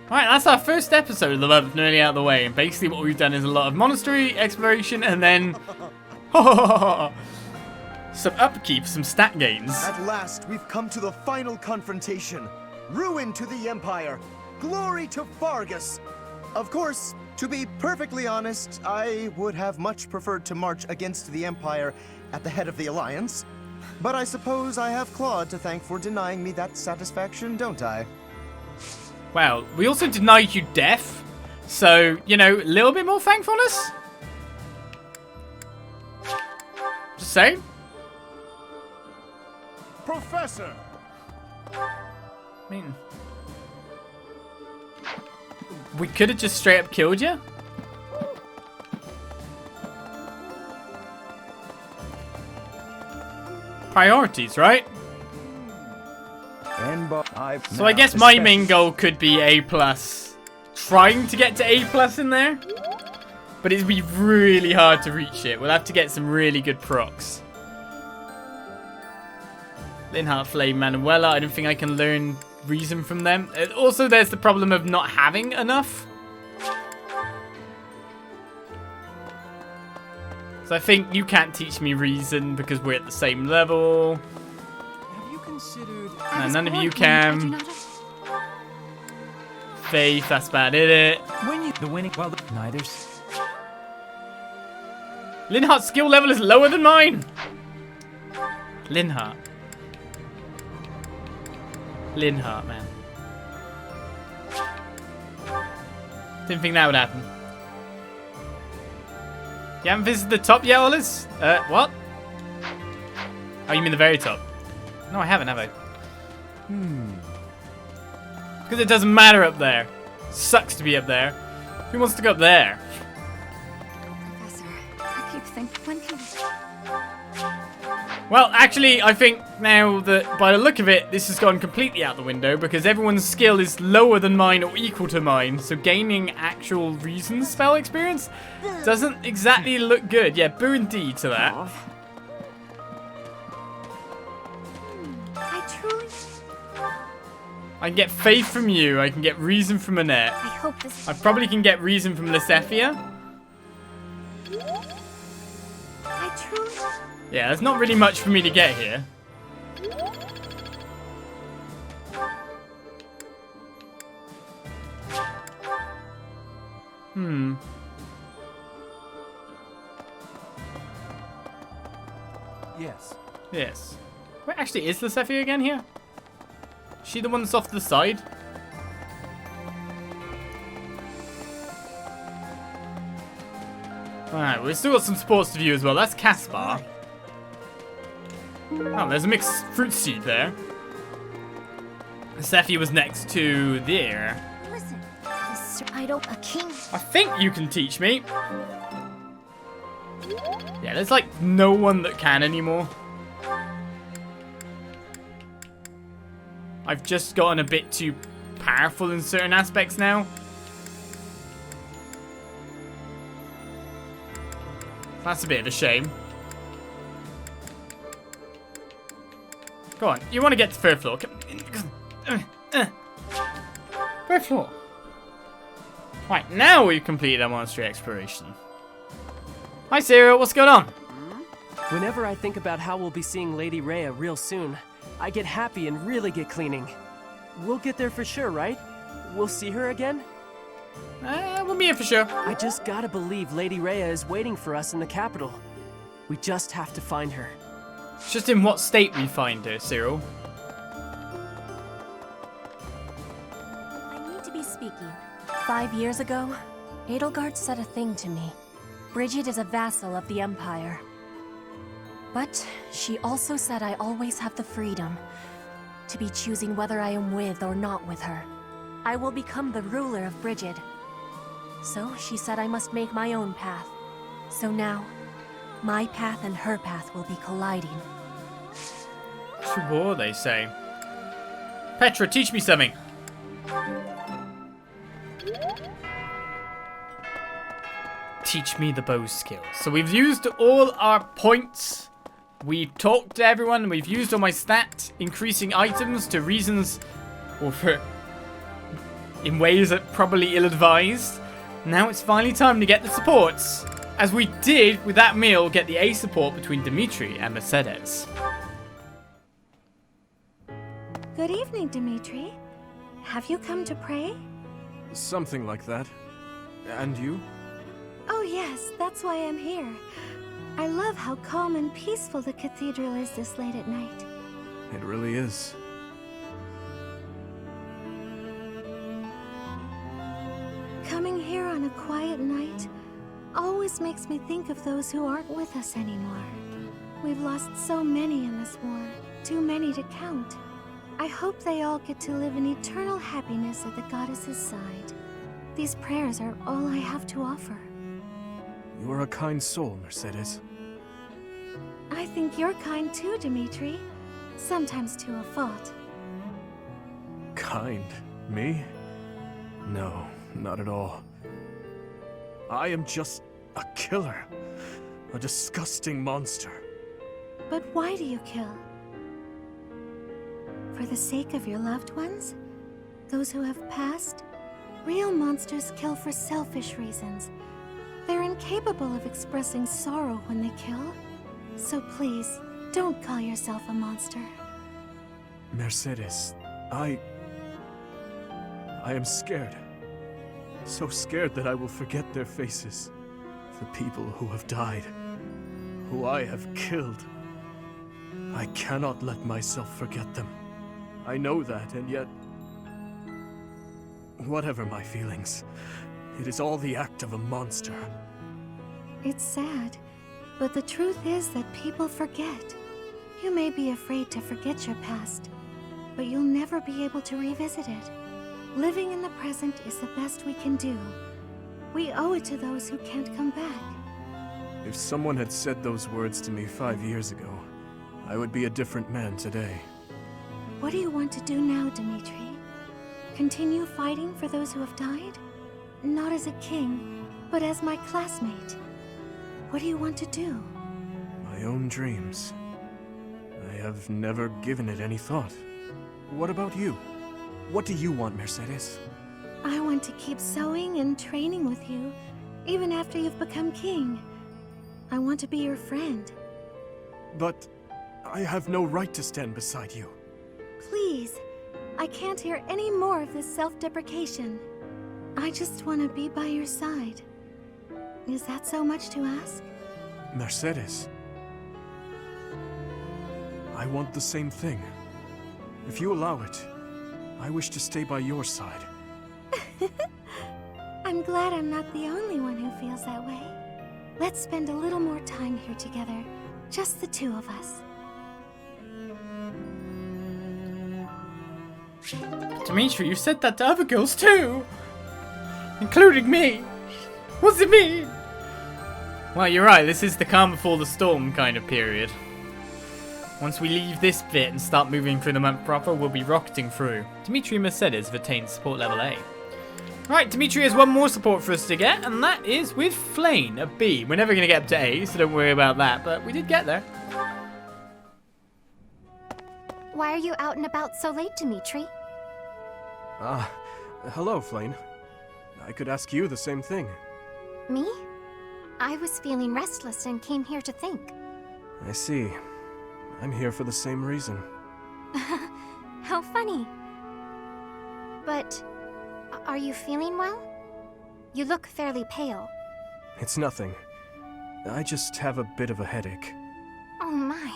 Alright, that's our first episode of the month nearly out of the way. And basically what we've done is a lot of monastery exploration and then... some upkeep, some stat gains. At last, we've come to the final confrontation. Ruin to the Empire. Glory to Fargus. Of course, to be perfectly honest, I would have much preferred to march against the Empire at the head of the Alliance. But I suppose I have Claude to thank for denying me that satisfaction, don't I? Well, we also denied you death, so, you know, a little bit more thankfulness? Just saying. Professor! I mean... We could have just straight up killed you? Priorities, right? So I guess my main goal could be A+. Trying to get to A+ in there. But it'd be really hard to reach it. We'll have to get some really good procs. Linhardt, Flame, Manuela. I don't think I can learn Reason from them. Also, there's the problem of not having enough. So I think you can't teach me Reason because we're at the same level. Have you considered... No, none of you can. Faith, that's about it. When you the winning, well, neither's. Linhart's skill level is lower than mine. Linhart, man. Didn't think that would happen. You haven't visited the top yet, Oliz? What? Oh, you mean the very top? No, I haven't, have I? Because it doesn't matter up there. Sucks to be up there. Who wants to go up there? Professor, I keep thinking, when can we... Well, actually, I think now that, by the look of it, this has gone completely out the window because everyone's skill is lower than mine or equal to mine, so gaining actual reason spell experience doesn't exactly look good. Yeah, boo indeed to that. I truly... I can get faith from you, I can get reason from Annette. I hope this... I probably can get reason from Lysethia. I truly... Yeah, there's not really much for me to get here. Yes. Yes. Wait, actually, is Lysethia again here? Is she the one that's off to the side? Alright, we've still got some sports to view as well. That's Caspar. Oh, there's a mixed fruit seed there. Sephi was next to there. Listen, I don't a king. I think you can teach me. Yeah, there's like no one that can anymore. I've just gotten a bit too powerful in certain aspects now. That's a bit of a shame. Go on, you want to get to third floor. Third floor. Right, now we've completed our monastery exploration. Hi, Cyril, what's going on? Whenever I think about how we'll be seeing Lady Rhea real soon, I get happy and really get cleaning. We'll get there for sure, right? We'll see her again? We'll be here for sure. I just gotta believe Lady Rhea is waiting for us in the capital. We just have to find her. It's just in what state we find her, Cyril. I need to be speaking. 5 years ago, Edelgard said a thing to me. Bridget is a vassal of the Empire. But she also said I always have the freedom to be choosing whether I am with or not with her. I will become the ruler of Bridget. So she said I must make my own path. So now, my path and her path will be colliding. Sure, they say. Petra, teach me something. Teach me the bow skill. So we've used all our points. We talked to everyone. We've used all my stat increasing items to reasons or for in ways that probably ill-advised. Now it's finally time to get the supports. As we did with that meal, get the A support between Dimitri and Mercedes. Good evening, Dimitri. Have you come to pray? Something like that. And you? Oh yes, that's why I'm here. I love how calm and peaceful the cathedral is this late at night. It really is. Coming here on a quiet night always makes me think of those who aren't with us anymore. We've lost so many in this war, too many to count. I hope they all get to live in eternal happiness at the goddess's side. These prayers are all I have to offer. You are a kind soul, Mercedes. I think you're kind too, Dimitri. Sometimes to a fault. Kind? Me? No, not at all. I am just a killer. A disgusting monster. But why do you kill? For the sake of your loved ones? Those who have passed? Real monsters kill for selfish reasons. They're incapable of expressing sorrow when they kill. So please, don't call yourself a monster. Mercedes, I am scared. So scared that I will forget their faces. The people who have died, who I have killed. I cannot let myself forget them. I know that, and yet... Whatever my feelings, it is all the act of a monster. It's sad, but the truth is that people forget. You may be afraid to forget your past, but you'll never be able to revisit it. Living in the present is the best we can do. We owe it to those who can't come back. If someone had said those words to me 5 years ago, I would be a different man today. What do you want to do now, Dimitri? Continue fighting for those who have died? Not as a king, but as my classmate. What do you want to do? My own dreams. I have never given it any thought. What about you? What do you want, Mercedes? I want to keep sewing and training with you, even after you've become king. I want to be your friend. But I have no right to stand beside you. Please, I can't hear any more of this self-deprecation. I just want to be by your side. Is that so much to ask? Mercedes. I want the same thing. If you allow it, I wish to stay by your side. I'm glad I'm not the only one who feels that way. Let's spend a little more time here together, just the two of us. Dimitri, you said that to other girls too! Including me! What's it mean? Well, you're right, this is the calm before the storm kind of period. Once we leave this bit and start moving through the map proper, we'll be rocketing through. Dimitri and Mercedes have attained support level A. Right, Dimitri has one more support for us to get, and that is with Flayn, a B. We're never going to get up to A, so don't worry about that, but we did get there. Why are you out and about so late, Dimitri? Hello, Flayn. I could ask you the same thing. Me? I was feeling restless and came here to think. I see. I'm here for the same reason. How funny. But, are you feeling well? You look fairly pale. It's nothing. I just have a bit of a headache. Oh my.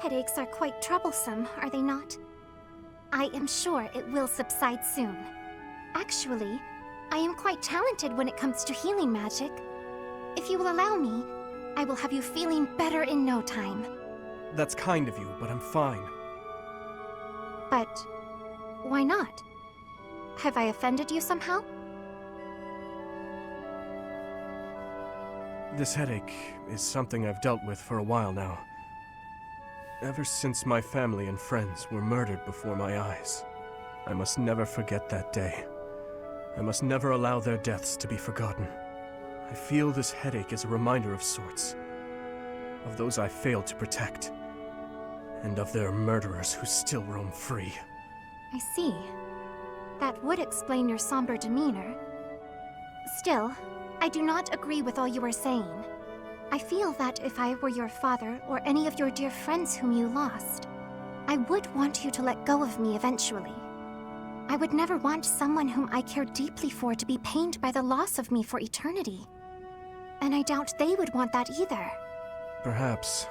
Headaches are quite troublesome, are they not? I am sure it will subside soon. Actually, I am quite talented when it comes to healing magic. If you will allow me, I will have you feeling better in no time. That's kind of you, but I'm fine. But why not? Have I offended you somehow? This headache is something I've dealt with for a while now. Ever since my family and friends were murdered before my eyes. I must never forget that day. I must never allow their deaths to be forgotten. I feel this headache as a reminder of sorts. Of those I failed to protect. And of their murderers who still roam free. I see. That would explain your somber demeanor. Still, I do not agree with all you are saying. I feel that if I were your father or any of your dear friends whom you lost, I would want you to let go of me eventually. I would never want someone whom I care deeply for to be pained by the loss of me for eternity. And I doubt they would want that either. Perhaps.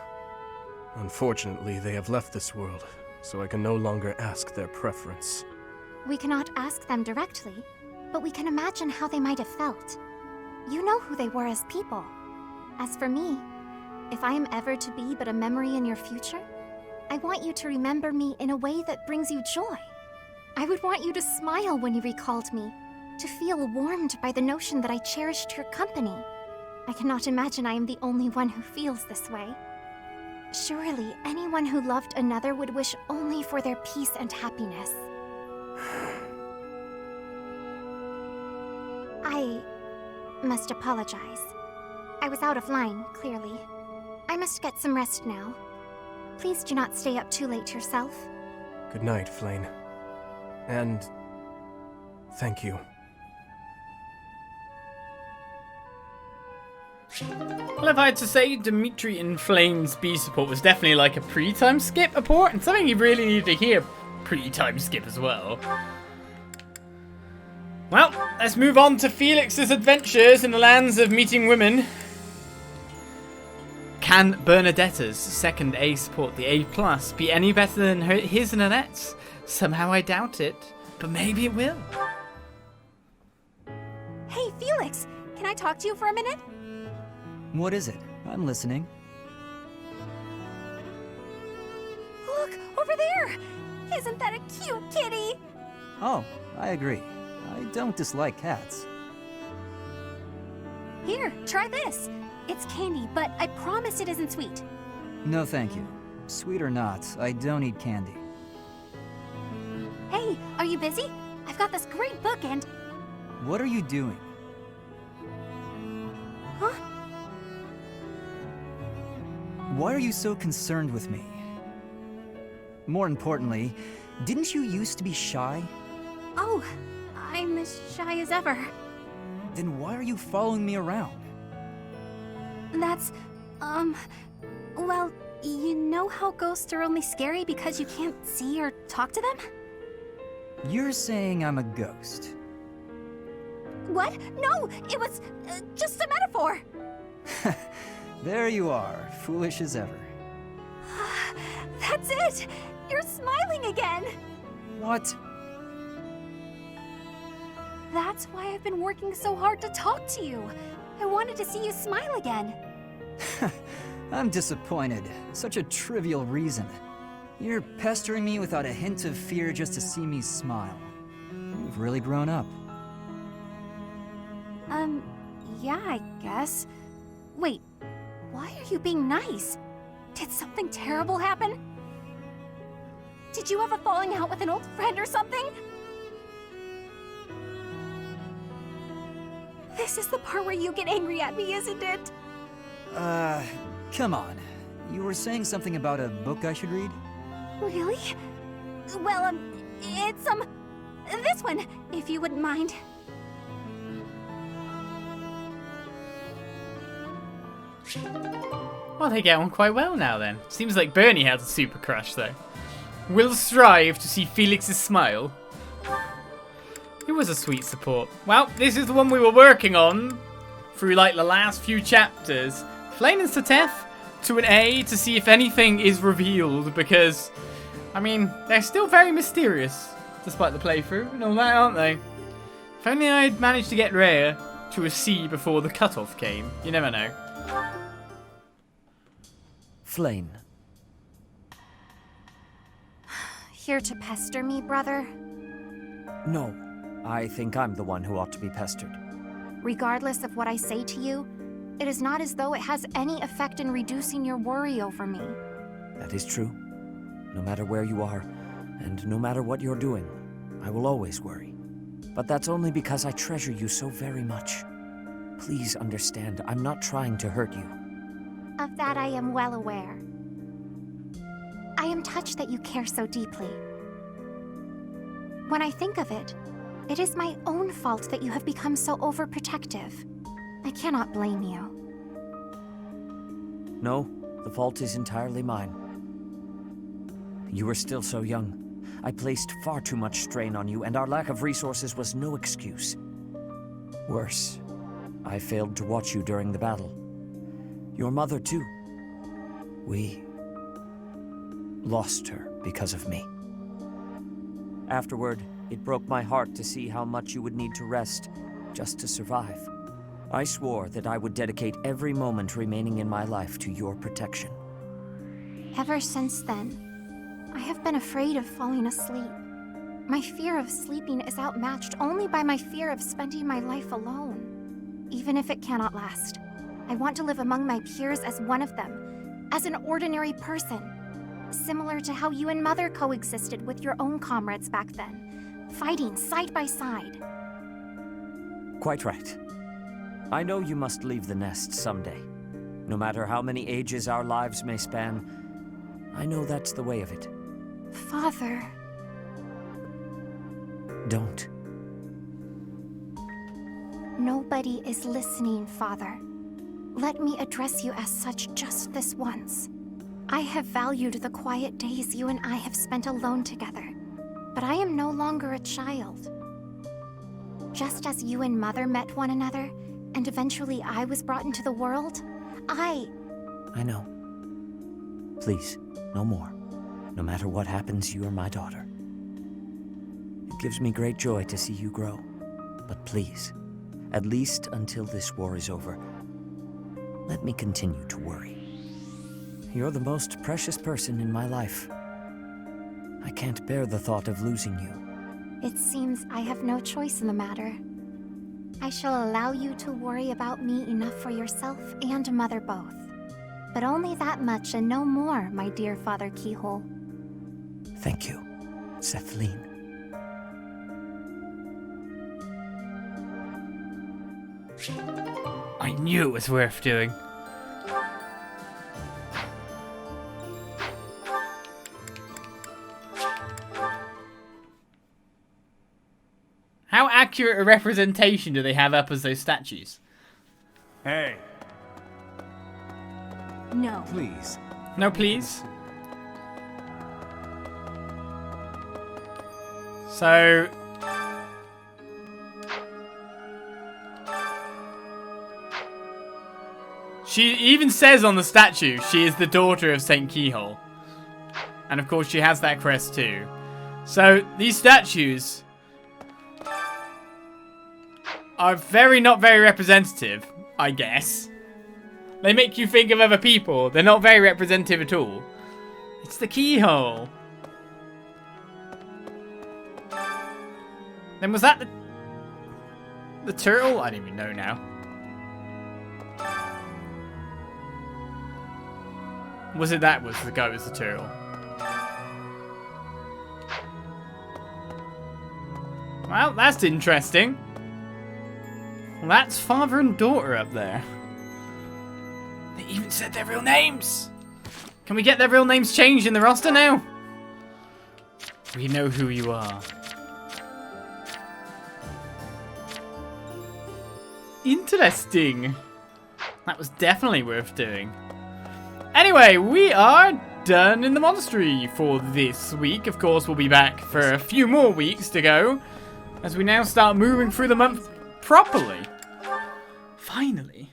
Unfortunately, they have left this world, so I can no longer ask their preference. We cannot ask them directly, but we can imagine how they might have felt. You know who they were as people. As for me, if I am ever to be but a memory in your future, I want you to remember me in a way that brings you joy. I would want you to smile when you recalled me, to feel warmed by the notion that I cherished your company. I cannot imagine I am the only one who feels this way. Surely, anyone who loved another would wish only for their peace and happiness. I must apologize. I was out of line, clearly. I must get some rest now. Please do not stay up too late yourself. Good night, Flayn. And thank you. Well, if I had to say, Dimitri and Flayn's B support was definitely like a pre-time skip support, and something you really need to hear pre-time skip as well. Well, let's move on to Felix's adventures in the lands of meeting women. Can Bernadetta's second A support, the A+, be any better than his and Annette's? Somehow I doubt it, but maybe it will. Hey, Felix! Can I talk to you for a minute? What is it? I'm listening. Look, over there! Isn't that a cute kitty? Oh, I agree. I don't dislike cats. Here, try this. It's candy, but I promise it isn't sweet. No thank you. Sweet or not, I don't eat candy. Hey, are you busy? I've got this great book and... What are you doing? Huh? Why are you so concerned with me? More importantly, didn't you used to be shy? Oh, I'm as shy as ever. Then why are you following me around? That's, well, you know how ghosts are only scary because you can't see or talk to them? You're saying I'm a ghost. What? No, it was just a metaphor. There you are, foolish as ever. That's it! You're smiling again! What? That's why I've been working so hard to talk to you. I wanted to see you smile again. I'm disappointed. Such a trivial reason. You're pestering me without a hint of fear just to see me smile. You've really grown up. Yeah, I guess. Wait, why are you being nice? Did something terrible happen? Did you have a falling out with an old friend or something? This is the part where you get angry at me, isn't it? Come on. You were saying something about a book I should read? Really? Well, it's, this one, if you wouldn't mind. Well, they get on quite well now then. Seems like Bernie has a super crush though. Will strive to see Felix's smile. It was a sweet support. Well, this is the one we were working on through like the last few chapters. Flayn and Seteth to an A to see if anything is revealed because, I mean, they're still very mysterious despite the playthrough and all that, aren't they? If only I'd managed to get Rhea to a C before the cutoff came. You never know. Flayn. Here to pester me, brother? No, I think I'm the one who ought to be pestered. Regardless of what I say to you, it is not as though it has any effect in reducing your worry over me. That is true. No matter where you are, and no matter what you're doing, I will always worry. But that's only because I treasure you so very much. Please understand, I'm not trying to hurt you. Of that I am well aware. I am touched that you care so deeply. When I think of it, it is my own fault that you have become so overprotective. I cannot blame you. No, the fault is entirely mine. You were still so young. I placed far too much strain on you, and our lack of resources was no excuse. Worse, I failed to watch you during the battle. Your mother, too. We lost her because of me. Afterward, it broke my heart to see how much you would need to rest just to survive. I swore that I would dedicate every moment remaining in my life to your protection. Ever since then, I have been afraid of falling asleep. My fear of sleeping is outmatched only by my fear of spending my life alone. Even if it cannot last, I want to live among my peers as one of them, as an ordinary person. Similar to how you and Mother coexisted with your own comrades back then, fighting side by side. Quite right. I know you must leave the nest someday. No matter how many ages our lives may span, I know that's the way of it. Father... Don't. Nobody is listening, Father. Let me address you as such just this once. I have valued the quiet days you and I have spent alone together, but I am no longer a child. just as you and Mother met one another, and eventually I was brought into the world, I know. Please, no more. No matter what happens, you are my daughter. It gives me great joy to see you grow. But please, at least until this war is over, let me continue to worry. You're the most precious person in my life. I can't bear the thought of losing you. It seems I have no choice in the matter. I shall allow you to worry about me enough for yourself and Mother both. But only that much and no more, my dear Father Keyhole. Thank you, Seteth Flayn. I knew it was worth doing. How accurate a representation do they have up as those statues? Hey. No. Please. No, please. So... she even says on the statue she is the daughter of St. Keyhole. And of course she has that crest too. So these statues are not very representative, I guess. They make you think of other people. They're not very representative at all. It's the Keyhole. Then was that the turtle? I don't even know now. Was it that was the guy with the turtle? Well, that's interesting. Well, that's father and daughter up there. They even said their real names. Can we get their real names changed in the roster now? We know who you are. Interesting. That was definitely worth doing. Anyway, we are done in the monastery for this week. Of course, we'll be back for a few more weeks to go, as we now start moving through the month properly. Finally.